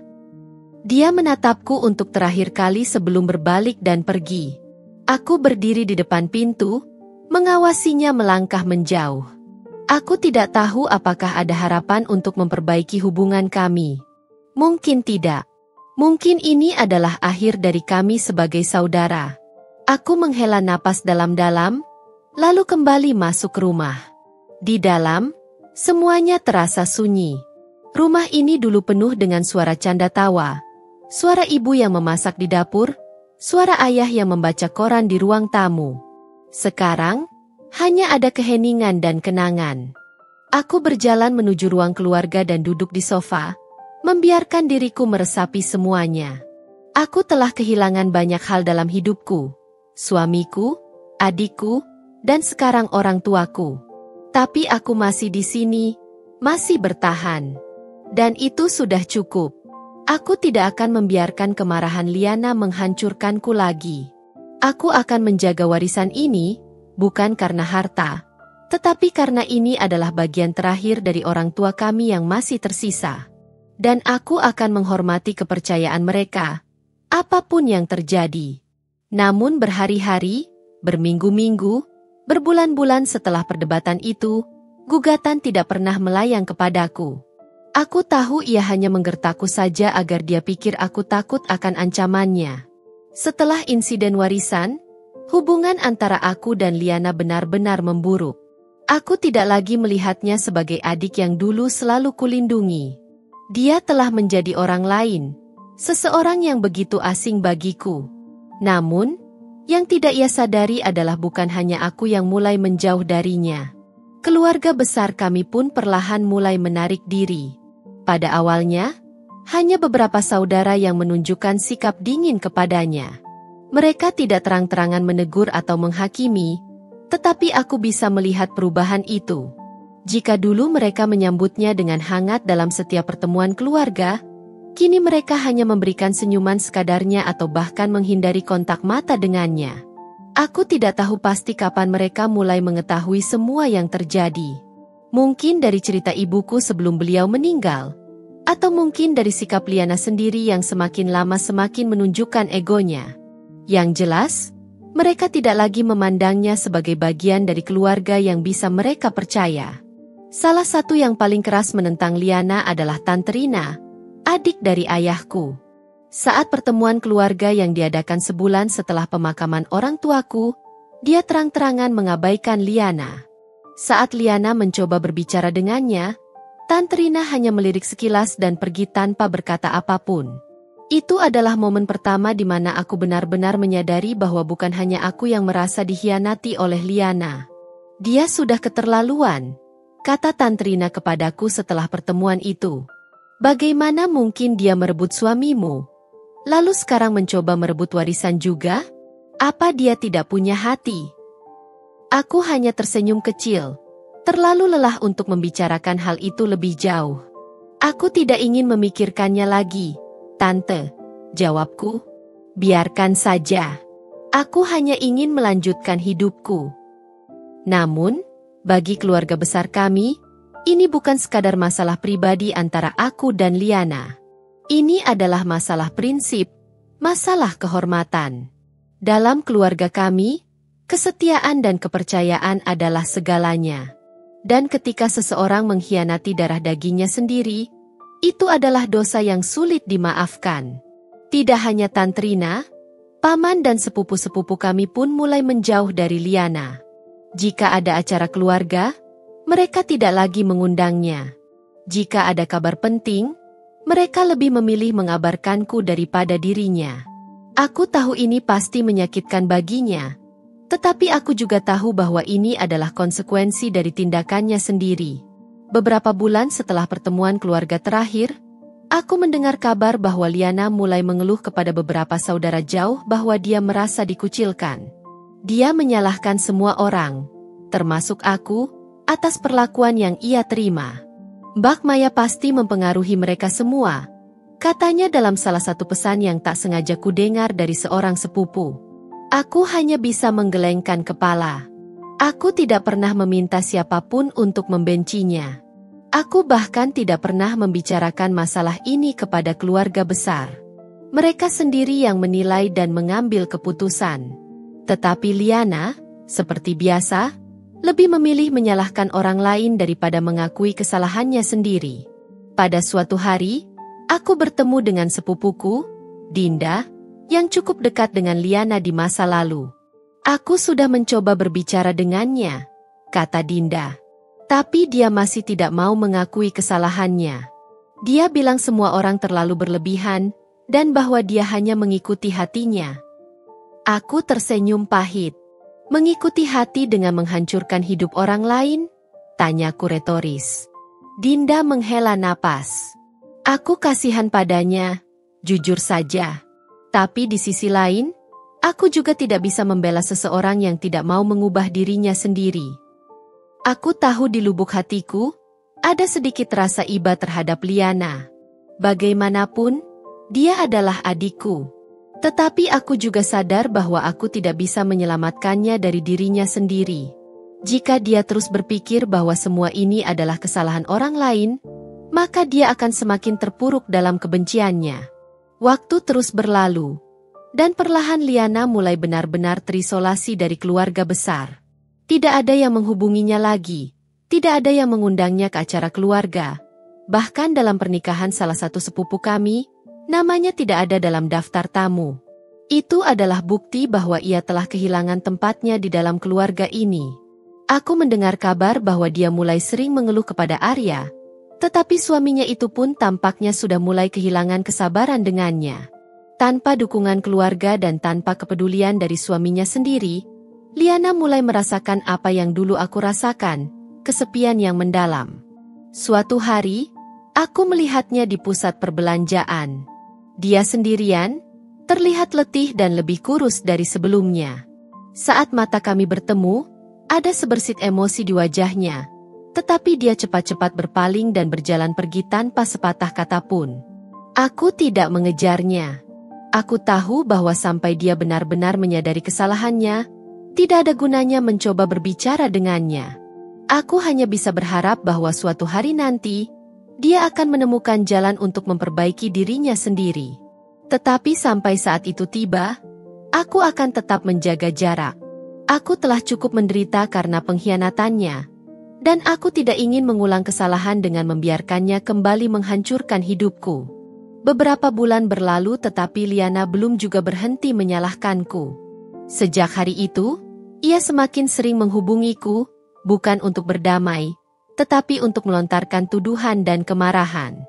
Dia menatapku untuk terakhir kali sebelum berbalik dan pergi. Aku berdiri di depan pintu, mengawasinya melangkah menjauh. Aku tidak tahu apakah ada harapan untuk memperbaiki hubungan kami. Mungkin tidak. Mungkin ini adalah akhir dari kami sebagai saudara. Aku menghela napas dalam-dalam, lalu kembali masuk rumah. Di dalam, semuanya terasa sunyi. Rumah ini dulu penuh dengan suara canda tawa, suara ibu yang memasak di dapur, suara ayah yang membaca koran di ruang tamu. Sekarang, hanya ada keheningan dan kenangan. Aku berjalan menuju ruang keluarga dan duduk di sofa, membiarkan diriku meresapi semuanya. Aku telah kehilangan banyak hal dalam hidupku. Suamiku, adikku, dan sekarang orang tuaku. Tapi aku masih di sini, masih bertahan. Dan itu sudah cukup. Aku tidak akan membiarkan kemarahan Liana menghancurkanku lagi. Aku akan menjaga warisan ini, bukan karena harta, tetapi karena ini adalah bagian terakhir dari orang tua kami yang masih tersisa. Dan aku akan menghormati kepercayaan mereka, apapun yang terjadi. Namun berhari-hari, berminggu-minggu, berbulan-bulan setelah perdebatan itu, gugatan tidak pernah melayang kepadaku. Aku tahu ia hanya menggertakku saja agar dia pikir aku takut akan ancamannya. Setelah insiden warisan, hubungan antara aku dan Liana benar-benar memburuk. Aku tidak lagi melihatnya sebagai adik yang dulu selalu kulindungi. Dia telah menjadi orang lain, seseorang yang begitu asing bagiku. Namun, yang tidak ia sadari adalah bukan hanya aku yang mulai menjauh darinya. Keluarga besar kami pun perlahan mulai menarik diri. Pada awalnya, hanya beberapa saudara yang menunjukkan sikap dingin kepadanya. Mereka tidak terang-terangan menegur atau menghakimi, tetapi aku bisa melihat perubahan itu. Jika dulu mereka menyambutnya dengan hangat dalam setiap pertemuan keluarga, kini mereka hanya memberikan senyuman sekadarnya atau bahkan menghindari kontak mata dengannya. Aku tidak tahu pasti kapan mereka mulai mengetahui semua yang terjadi. Mungkin dari cerita ibuku sebelum beliau meninggal, atau mungkin dari sikap Liana sendiri yang semakin lama semakin menunjukkan egonya. Yang jelas, mereka tidak lagi memandangnya sebagai bagian dari keluarga yang bisa mereka percaya. Salah satu yang paling keras menentang Liana adalah Tante Rina, adik dari ayahku. Saat pertemuan keluarga yang diadakan sebulan setelah pemakaman orang tuaku, dia terang-terangan mengabaikan Liana. Saat Liana mencoba berbicara dengannya, Tante Rina hanya melirik sekilas dan pergi tanpa berkata apapun. Itu adalah momen pertama di mana aku benar-benar menyadari bahwa bukan hanya aku yang merasa dikhianati oleh Liana. Dia sudah keterlaluan, kata Tante Rina kepadaku setelah pertemuan itu. Bagaimana mungkin dia merebut suamimu? Lalu sekarang mencoba merebut warisan juga? Apa dia tidak punya hati? Aku hanya tersenyum kecil, terlalu lelah untuk membicarakan hal itu lebih jauh. Aku tidak ingin memikirkannya lagi. Tante, jawabku, biarkan saja. Aku hanya ingin melanjutkan hidupku. Namun, bagi keluarga besar kami, ini bukan sekadar masalah pribadi antara aku dan Liana. Ini adalah masalah prinsip, masalah kehormatan. Dalam keluarga kami, kesetiaan dan kepercayaan adalah segalanya. Dan ketika seseorang mengkhianati darah dagingnya sendiri, itu adalah dosa yang sulit dimaafkan. Tidak hanya Tante Rina, paman dan sepupu-sepupu kami pun mulai menjauh dari Liana. Jika ada acara keluarga, mereka tidak lagi mengundangnya. Jika ada kabar penting, mereka lebih memilih mengabarkanku daripada dirinya. Aku tahu ini pasti menyakitkan baginya, tetapi aku juga tahu bahwa ini adalah konsekuensi dari tindakannya sendiri. Beberapa bulan setelah pertemuan keluarga terakhir, aku mendengar kabar bahwa Liana mulai mengeluh kepada beberapa saudara jauh bahwa dia merasa dikucilkan. Dia menyalahkan semua orang, termasuk aku, atas perlakuan yang ia terima. Mbak Maya pasti mempengaruhi mereka semua, katanya dalam salah satu pesan yang tak sengaja kudengar dari seorang sepupu. Aku hanya bisa menggelengkan kepala. Aku tidak pernah meminta siapapun untuk membencinya. Aku bahkan tidak pernah membicarakan masalah ini kepada keluarga besar. Mereka sendiri yang menilai dan mengambil keputusan. Tetapi Liana, seperti biasa, lebih memilih menyalahkan orang lain daripada mengakui kesalahannya sendiri. Pada suatu hari, aku bertemu dengan sepupuku, Dinda, yang cukup dekat dengan Liana di masa lalu. Aku sudah mencoba berbicara dengannya, kata Dinda. Tapi dia masih tidak mau mengakui kesalahannya. Dia bilang semua orang terlalu berlebihan, dan bahwa dia hanya mengikuti hatinya. Aku tersenyum pahit. Mengikuti hati dengan menghancurkan hidup orang lain? Tanyaku retoris. Dinda menghela napas. Aku kasihan padanya, jujur saja. Tapi di sisi lain, aku juga tidak bisa membela seseorang yang tidak mau mengubah dirinya sendiri. Aku tahu di lubuk hatiku, ada sedikit rasa iba terhadap Liana. Bagaimanapun, dia adalah adikku. Tetapi aku juga sadar bahwa aku tidak bisa menyelamatkannya dari dirinya sendiri. Jika dia terus berpikir bahwa semua ini adalah kesalahan orang lain, maka dia akan semakin terpuruk dalam kebenciannya. Waktu terus berlalu. Dan perlahan Liana mulai benar-benar terisolasi dari keluarga besar. Tidak ada yang menghubunginya lagi. Tidak ada yang mengundangnya ke acara keluarga. Bahkan dalam pernikahan salah satu sepupu kami, namanya tidak ada dalam daftar tamu. Itu adalah bukti bahwa ia telah kehilangan tempatnya di dalam keluarga ini. Aku mendengar kabar bahwa dia mulai sering mengeluh kepada Arya. Tetapi suaminya itu pun tampaknya sudah mulai kehilangan kesabaran dengannya. Tanpa dukungan keluarga dan tanpa kepedulian dari suaminya sendiri, Liana mulai merasakan apa yang dulu aku rasakan, kesepian yang mendalam. Suatu hari, aku melihatnya di pusat perbelanjaan. Dia sendirian, terlihat letih dan lebih kurus dari sebelumnya. Saat mata kami bertemu, ada sebersit emosi di wajahnya, tetapi dia cepat-cepat berpaling dan berjalan pergi tanpa sepatah kata pun. Aku tidak mengejarnya. Aku tahu bahwa sampai dia benar-benar menyadari kesalahannya, tidak ada gunanya mencoba berbicara dengannya. Aku hanya bisa berharap bahwa suatu hari nanti, dia akan menemukan jalan untuk memperbaiki dirinya sendiri. Tetapi sampai saat itu tiba, aku akan tetap menjaga jarak. Aku telah cukup menderita karena pengkhianatannya, dan aku tidak ingin mengulang kesalahan dengan membiarkannya kembali menghancurkan hidupku. Beberapa bulan berlalu tetapi Liana belum juga berhenti menyalahkanku. Sejak hari itu, ia semakin sering menghubungiku, bukan untuk berdamai, tetapi untuk melontarkan tuduhan dan kemarahan.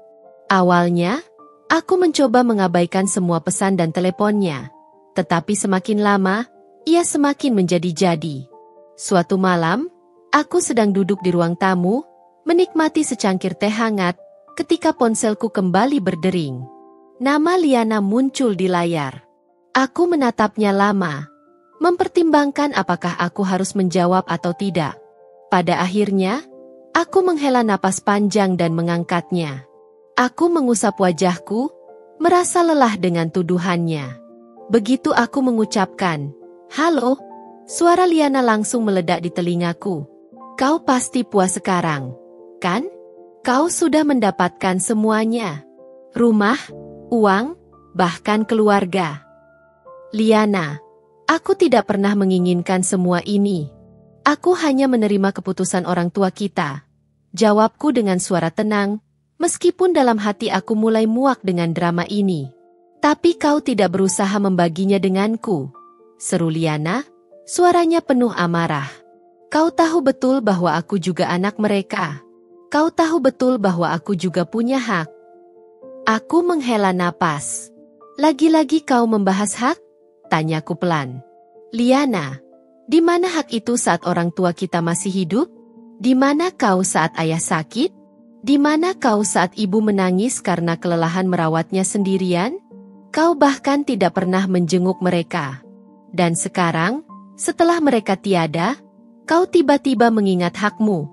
Awalnya, aku mencoba mengabaikan semua pesan dan teleponnya, tetapi semakin lama, ia semakin menjadi-jadi. Suatu malam, aku sedang duduk di ruang tamu, menikmati secangkir teh hangat, ketika ponselku kembali berdering. Nama Liana muncul di layar. Aku menatapnya lama, mempertimbangkan apakah aku harus menjawab atau tidak. Pada akhirnya, aku menghela napas panjang dan mengangkatnya. Aku mengusap wajahku, merasa lelah dengan tuduhannya. Begitu aku mengucapkan, "Halo," suara Liana langsung meledak di telingaku. "Kau pasti puas sekarang, kan? Kau sudah mendapatkan semuanya. Rumah, uang, bahkan keluarga." Liana, aku tidak pernah menginginkan semua ini. Aku hanya menerima keputusan orang tua kita. Jawabku dengan suara tenang, meskipun dalam hati aku mulai muak dengan drama ini. Tapi kau tidak berusaha membaginya denganku, seru Liana, suaranya penuh amarah. Kau tahu betul bahwa aku juga anak mereka. Kau tahu betul bahwa aku juga punya hak. Aku menghela napas. Lagi-lagi kau membahas hak? Tanyaku pelan. Liana, di mana hak itu saat orang tua kita masih hidup? Di mana kau saat ayah sakit? Di mana kau saat ibu menangis karena kelelahan merawatnya sendirian? Kau bahkan tidak pernah menjenguk mereka. Dan sekarang, setelah mereka tiada, kau tiba-tiba mengingat hakmu.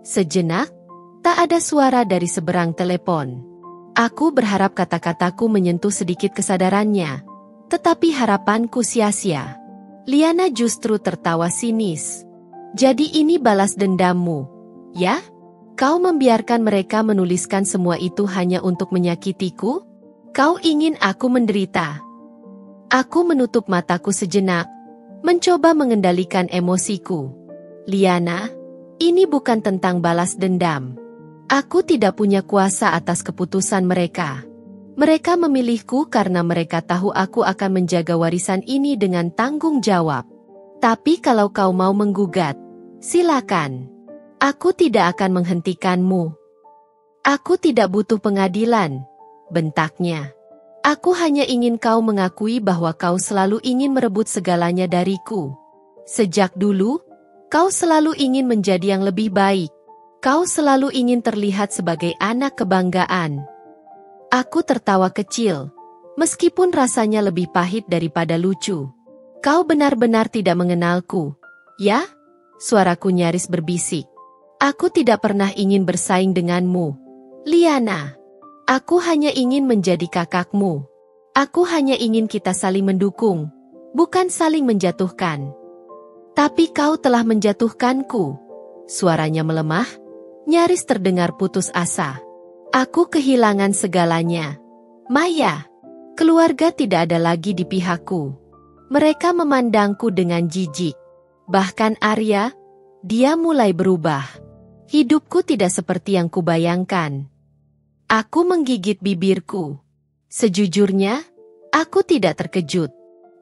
Sejenak, tak ada suara dari seberang telepon. Aku berharap kata-kataku menyentuh sedikit kesadarannya, tetapi harapanku sia-sia. Liana justru tertawa sinis. Jadi ini balas dendammu, ya? Kau membiarkan mereka menuliskan semua itu hanya untuk menyakitiku? Kau ingin aku menderita? Aku menutup mataku sejenak, mencoba mengendalikan emosiku. Liana, ini bukan tentang balas dendam. Aku tidak punya kuasa atas keputusan mereka. Mereka memilihku karena mereka tahu aku akan menjaga warisan ini dengan tanggung jawab. Tapi kalau kau mau menggugat, silakan. Aku tidak akan menghentikanmu. Aku tidak butuh pengadilan, bentaknya. Aku hanya ingin kau mengakui bahwa kau selalu ingin merebut segalanya dariku. Sejak dulu, kau selalu ingin menjadi yang lebih baik. Kau selalu ingin terlihat sebagai anak kebanggaan. Aku tertawa kecil, meskipun rasanya lebih pahit daripada lucu. Kau benar-benar tidak mengenalku, ya? Suaraku nyaris berbisik. Aku tidak pernah ingin bersaing denganmu, Liana. Aku hanya ingin menjadi kakakmu. Aku hanya ingin kita saling mendukung, bukan saling menjatuhkan. Tapi kau telah menjatuhkanku. Suaranya melemah, nyaris terdengar putus asa. Aku kehilangan segalanya. Maya, keluarga tidak ada lagi di pihakku. Mereka memandangku dengan jijik. Bahkan Arya, dia mulai berubah. Hidupku tidak seperti yang kubayangkan. Aku menggigit bibirku. Sejujurnya, aku tidak terkejut.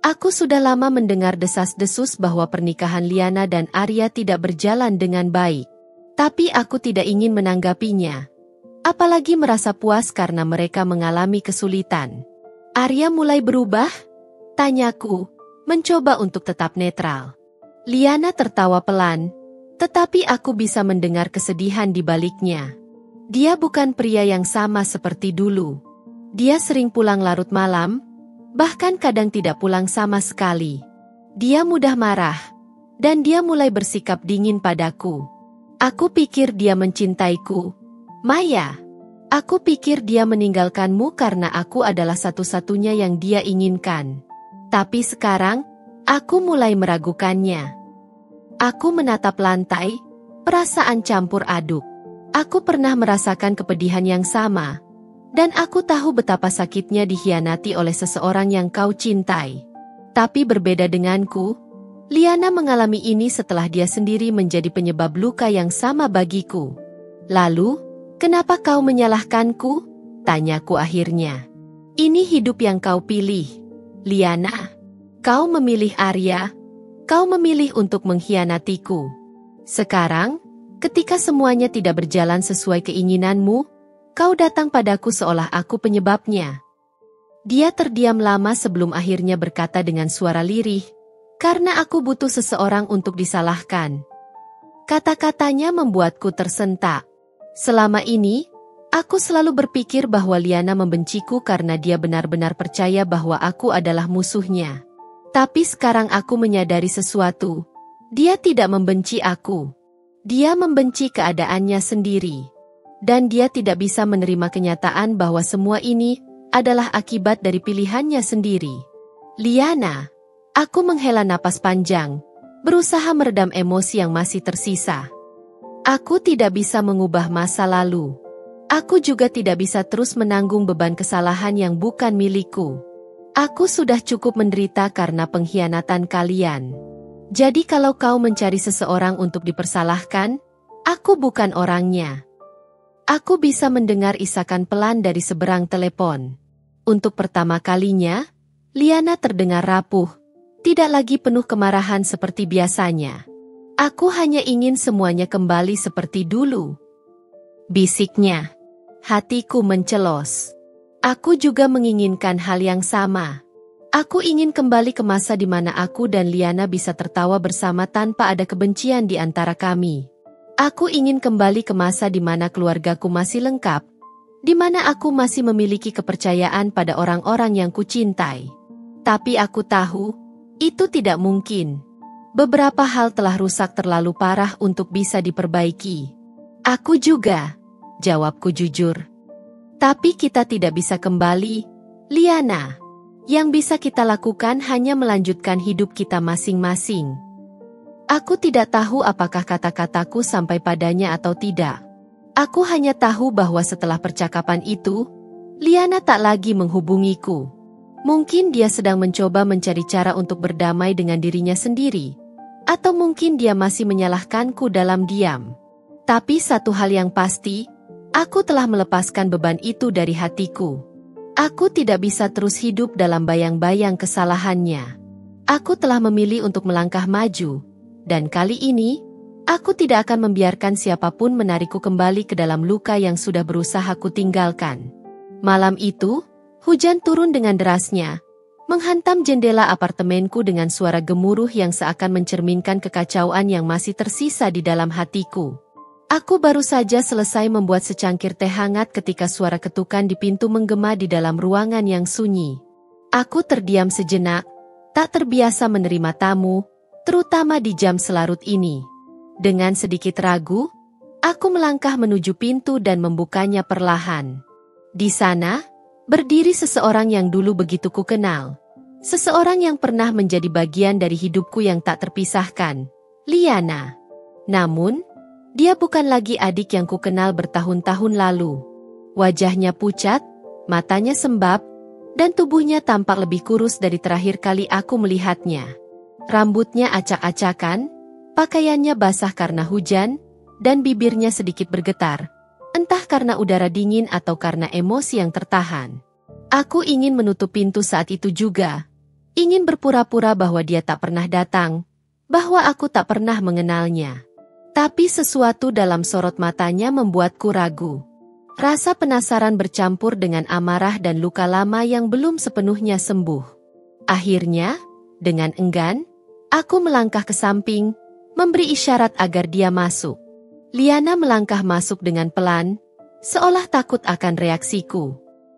Aku sudah lama mendengar desas-desus bahwa pernikahan Liana dan Arya tidak berjalan dengan baik. Tapi aku tidak ingin menanggapinya. Apalagi merasa puas karena mereka mengalami kesulitan. Arya mulai berubah? Tanyaku, mencoba untuk tetap netral. Liana tertawa pelan, tetapi aku bisa mendengar kesedihan di baliknya. Dia bukan pria yang sama seperti dulu. Dia sering pulang larut malam, Bahkan kadang tidak pulang sama sekali. Dia mudah marah, dan dia mulai bersikap dingin padaku. Aku pikir dia mencintaiku. Maya, aku pikir dia meninggalkanmu karena aku adalah satu-satunya yang dia inginkan. Tapi sekarang, aku mulai meragukannya. Aku menatap lantai, perasaan campur aduk. Aku pernah merasakan kepedihan yang sama, dan aku tahu betapa sakitnya dikhianati oleh seseorang yang kau cintai. Tapi berbeda denganku, Liana mengalami ini setelah dia sendiri menjadi penyebab luka yang sama bagiku. Lalu, kenapa kau menyalahkanku? Tanyaku akhirnya. Ini hidup yang kau pilih, Liana. Kau memilih Arya, kau memilih untuk mengkhianatiku. Sekarang, ketika semuanya tidak berjalan sesuai keinginanmu, kau datang padaku seolah aku penyebabnya. Dia terdiam lama sebelum akhirnya berkata dengan suara lirih, karena aku butuh seseorang untuk disalahkan. Kata-katanya membuatku tersentak. Selama ini, aku selalu berpikir bahwa Liana membenciku karena dia benar-benar percaya bahwa aku adalah musuhnya. Tapi sekarang aku menyadari sesuatu. Dia tidak membenci aku. Dia membenci keadaannya sendiri. Dan dia tidak bisa menerima kenyataan bahwa semua ini adalah akibat dari pilihannya sendiri. Liana, aku menghela napas panjang, berusaha meredam emosi yang masih tersisa. Aku tidak bisa mengubah masa lalu. Aku juga tidak bisa terus menanggung beban kesalahan yang bukan milikku. Aku sudah cukup menderita karena pengkhianatan kalian. Jadi kalau kau mencari seseorang untuk dipersalahkan, aku bukan orangnya. Aku bisa mendengar isakan pelan dari seberang telepon. Untuk pertama kalinya, Liana terdengar rapuh, tidak lagi penuh kemarahan seperti biasanya. Aku hanya ingin semuanya kembali seperti dulu. Bisiknya. Hatiku mencelos. Aku juga menginginkan hal yang sama. Aku ingin kembali ke masa di mana aku dan Liana bisa tertawa bersama tanpa ada kebencian di antara kami. Aku ingin kembali ke masa di mana keluargaku masih lengkap, di mana aku masih memiliki kepercayaan pada orang-orang yang kucintai. Tapi aku tahu, itu tidak mungkin. Beberapa hal telah rusak terlalu parah untuk bisa diperbaiki. Aku juga, jawabku jujur. Tapi kita tidak bisa kembali, Liana. Yang bisa kita lakukan hanya melanjutkan hidup kita masing-masing. Aku tidak tahu apakah kata-kataku sampai padanya atau tidak. Aku hanya tahu bahwa setelah percakapan itu, Liana tak lagi menghubungiku. Mungkin dia sedang mencoba mencari cara untuk berdamai dengan dirinya sendiri. Atau mungkin dia masih menyalahkanku dalam diam. Tapi satu hal yang pasti, aku telah melepaskan beban itu dari hatiku. Aku tidak bisa terus hidup dalam bayang-bayang kesalahannya. Aku telah memilih untuk melangkah maju. Dan kali ini, aku tidak akan membiarkan siapapun menarikku kembali ke dalam luka yang sudah berusaha kutinggalkan. Malam itu, hujan turun dengan derasnya, menghantam jendela apartemenku dengan suara gemuruh yang seakan mencerminkan kekacauan yang masih tersisa di dalam hatiku. Aku baru saja selesai membuat secangkir teh hangat ketika suara ketukan di pintu menggema di dalam ruangan yang sunyi. Aku terdiam sejenak, tak terbiasa menerima tamu, terutama di jam selarut ini. Dengan sedikit ragu, aku melangkah menuju pintu dan membukanya perlahan. Di sana, berdiri seseorang yang dulu begitu kukenal. Seseorang yang pernah menjadi bagian dari hidupku yang tak terpisahkan, Liana. Namun, dia bukan lagi adik yang kukenal bertahun-tahun lalu. Wajahnya pucat, matanya sembab, dan tubuhnya tampak lebih kurus dari terakhir kali aku melihatnya. Rambutnya acak-acakan, pakaiannya basah karena hujan, dan bibirnya sedikit bergetar. Entah karena udara dingin atau karena emosi yang tertahan. Aku ingin menutup pintu saat itu juga. Ingin berpura-pura bahwa dia tak pernah datang, bahwa aku tak pernah mengenalnya. Tapi sesuatu dalam sorot matanya membuatku ragu. Rasa penasaran bercampur dengan amarah dan luka lama yang belum sepenuhnya sembuh. Akhirnya, dengan enggan, aku melangkah ke samping, memberi isyarat agar dia masuk. Liana melangkah masuk dengan pelan, seolah takut akan reaksiku.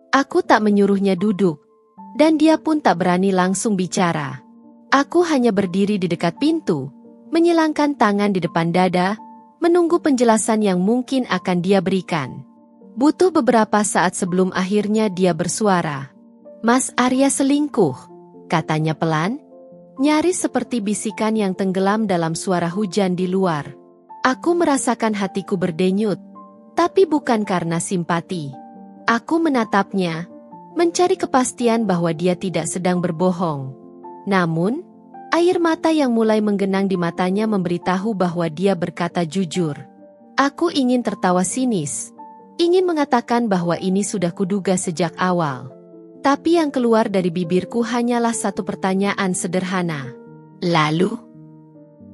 Aku tak menyuruhnya duduk. dan dia pun tak berani langsung bicara. Aku hanya berdiri di dekat pintu, menyilangkan tangan di depan dada, menunggu penjelasan yang mungkin akan dia berikan. Butuh beberapa saat sebelum akhirnya dia bersuara. "Mas Arya selingkuh," katanya pelan, nyaris seperti bisikan yang tenggelam dalam suara hujan di luar. Aku merasakan hatiku berdenyut, tapi bukan karena simpati. Aku menatapnya, mencari kepastian bahwa dia tidak sedang berbohong. Namun, air mata yang mulai menggenang di matanya memberitahu bahwa dia berkata jujur. Aku ingin tertawa sinis, ingin mengatakan bahwa ini sudah kuduga sejak awal. Tapi yang keluar dari bibirku hanyalah satu pertanyaan sederhana. "Lalu?"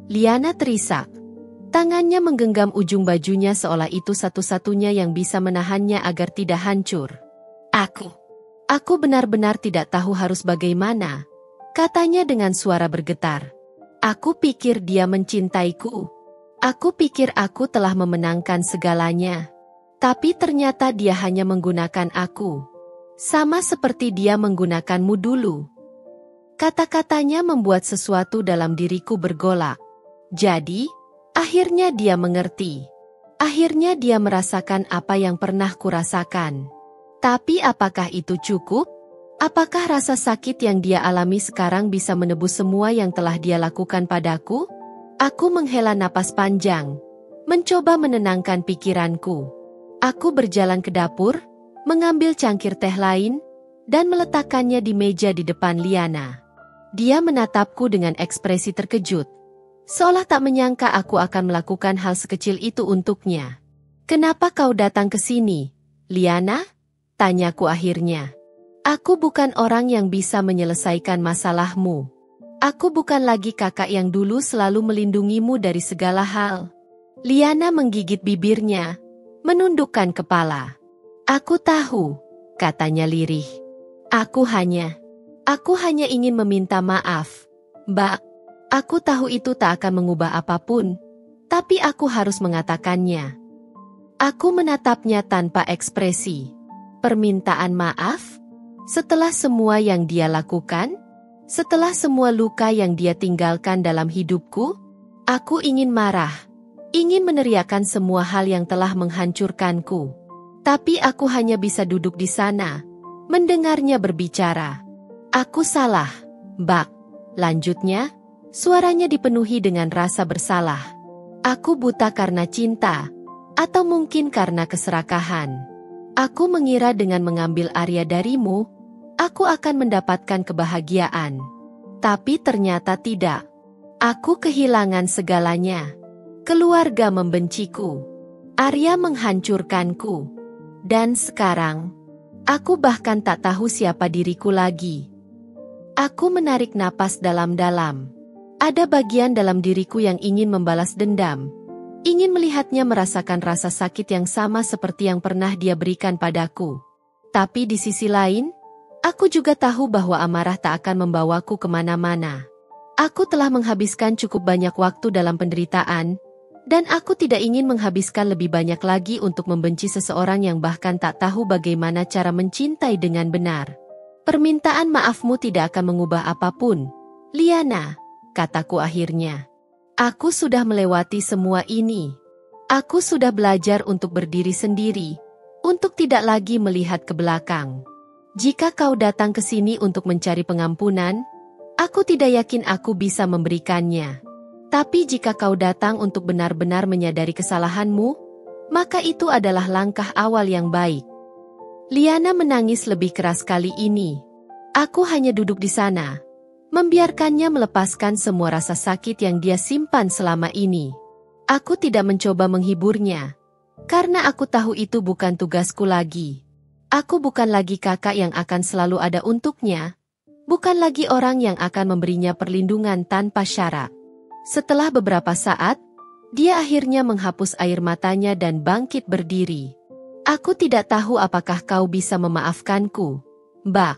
Liana terisak. Tangannya menggenggam ujung bajunya seolah itu satu-satunya yang bisa menahannya agar tidak hancur. Aku benar-benar tidak tahu harus bagaimana," katanya dengan suara bergetar. "Aku pikir dia mencintaiku. Aku pikir aku telah memenangkan segalanya. Tapi ternyata dia hanya menggunakan aku. Sama seperti dia menggunakanmu dulu." Kata-katanya membuat sesuatu dalam diriku bergolak. Jadi, akhirnya dia mengerti. Akhirnya dia merasakan apa yang pernah kurasakan. Tapi apakah itu cukup? Apakah rasa sakit yang dia alami sekarang bisa menebus semua yang telah dia lakukan padaku? Aku menghela napas panjang, mencoba menenangkan pikiranku. Aku berjalan ke dapur, mengambil cangkir teh lain, dan meletakkannya di meja di depan Liana. Dia menatapku dengan ekspresi terkejut, seolah tak menyangka aku akan melakukan hal sekecil itu untuknya. "Kenapa kau datang ke sini, Liana?" tanyaku akhirnya. "Aku bukan orang yang bisa menyelesaikan masalahmu. Aku bukan lagi kakak yang dulu selalu melindungimu dari segala hal." Liana menggigit bibirnya, menundukkan kepala. "Aku tahu," katanya lirih. Aku hanya ingin meminta maaf, Mbak. Aku tahu itu tak akan mengubah apapun, tapi aku harus mengatakannya." Aku menatapnya tanpa ekspresi. Permintaan maaf? Setelah semua yang dia lakukan? Setelah semua luka yang dia tinggalkan dalam hidupku? Aku ingin marah, ingin meneriakkan semua hal yang telah menghancurkanku. Tapi aku hanya bisa duduk di sana, mendengarnya berbicara. "Aku salah, Mbak," lanjutnya, suaranya dipenuhi dengan rasa bersalah. "Aku buta karena cinta, atau mungkin karena keserakahan. Aku mengira dengan mengambil Arya darimu, aku akan mendapatkan kebahagiaan. Tapi ternyata tidak. Aku kehilangan segalanya. Keluarga membenciku. Arya menghancurkanku. Dan sekarang, aku bahkan tak tahu siapa diriku lagi." Aku menarik napas dalam-dalam. Ada bagian dalam diriku yang ingin membalas dendam. Ingin melihatnya merasakan rasa sakit yang sama seperti yang pernah dia berikan padaku. Tapi di sisi lain, aku juga tahu bahwa amarah tak akan membawaku kemana-mana. Aku telah menghabiskan cukup banyak waktu dalam penderitaan, dan aku tidak ingin menghabiskan lebih banyak lagi untuk membenci seseorang yang bahkan tak tahu bagaimana cara mencintai dengan benar. "Permintaan maafmu tidak akan mengubah apapun, Liana," kataku akhirnya. "Aku sudah melewati semua ini. Aku sudah belajar untuk berdiri sendiri, untuk tidak lagi melihat ke belakang. Jika kau datang ke sini untuk mencari pengampunan, aku tidak yakin aku bisa memberikannya. Tapi jika kau datang untuk benar-benar menyadari kesalahanmu, maka itu adalah langkah awal yang baik." Liana menangis lebih keras kali ini. Aku hanya duduk di sana, membiarkannya melepaskan semua rasa sakit yang dia simpan selama ini. Aku tidak mencoba menghiburnya, karena aku tahu itu bukan tugasku lagi. Aku bukan lagi kakak yang akan selalu ada untuknya, bukan lagi orang yang akan memberinya perlindungan tanpa syarat. Setelah beberapa saat, dia akhirnya menghapus air matanya dan bangkit berdiri. "Aku tidak tahu apakah kau bisa memaafkanku, Mbak.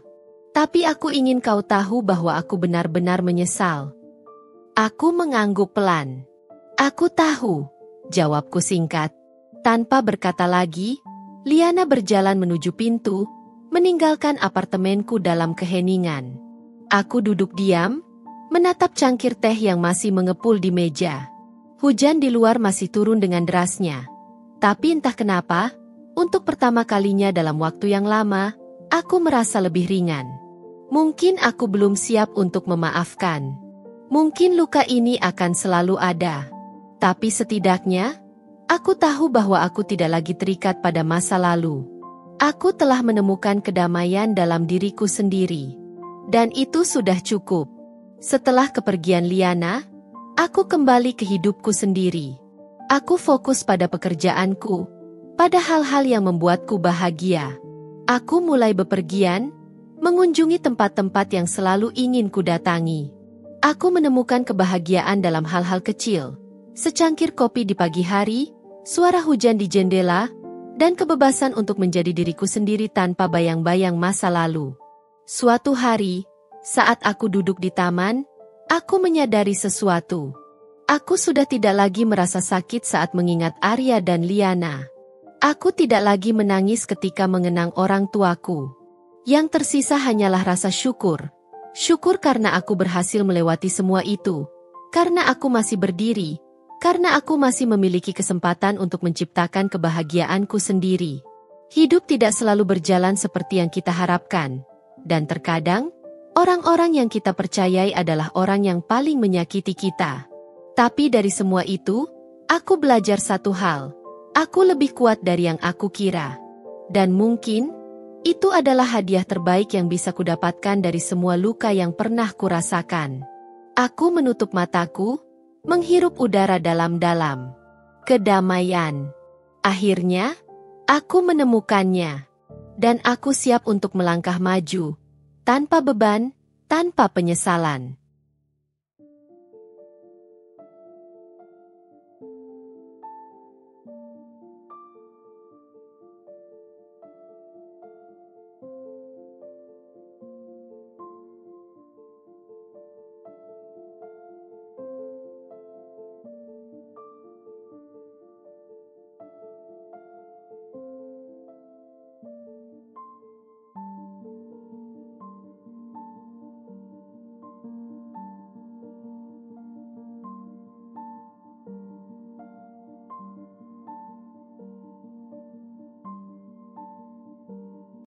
Tapi aku ingin kau tahu bahwa aku benar-benar menyesal." Aku mengangguk pelan. "Aku tahu," jawabku singkat. Tanpa berkata lagi, Liana berjalan menuju pintu, meninggalkan apartemenku dalam keheningan. Aku duduk diam, menatap cangkir teh yang masih mengepul di meja. Hujan di luar masih turun dengan derasnya. Tapi entah kenapa, untuk pertama kalinya dalam waktu yang lama, aku merasa lebih ringan. Mungkin aku belum siap untuk memaafkan. Mungkin luka ini akan selalu ada. Tapi setidaknya, aku tahu bahwa aku tidak lagi terikat pada masa lalu. Aku telah menemukan kedamaian dalam diriku sendiri. Dan itu sudah cukup. Setelah kepergian Liana, aku kembali ke hidupku sendiri. Aku fokus pada pekerjaanku, pada hal-hal yang membuatku bahagia. Aku mulai bepergian, mengunjungi tempat-tempat yang selalu ingin ku datangi. Aku menemukan kebahagiaan dalam hal-hal kecil. Secangkir kopi di pagi hari, suara hujan di jendela, dan kebebasan untuk menjadi diriku sendiri tanpa bayang-bayang masa lalu. Suatu hari, saat aku duduk di taman, aku menyadari sesuatu. Aku sudah tidak lagi merasa sakit saat mengingat Arya dan Liana. Aku tidak lagi menangis ketika mengenang orang tuaku. Yang tersisa hanyalah rasa syukur. Syukur karena aku berhasil melewati semua itu. Karena aku masih berdiri. Karena aku masih memiliki kesempatan untuk menciptakan kebahagiaanku sendiri. Hidup tidak selalu berjalan seperti yang kita harapkan. Dan terkadang, orang-orang yang kita percayai adalah orang yang paling menyakiti kita. Tapi dari semua itu, aku belajar satu hal. Aku lebih kuat dari yang aku kira. Dan mungkin, itu adalah hadiah terbaik yang bisa kudapatkan dari semua luka yang pernah kurasakan. Aku menutup mataku, menghirup udara dalam-dalam. Kedamaian. Akhirnya, aku menemukannya. Dan aku siap untuk melangkah maju. Tanpa beban, tanpa penyesalan.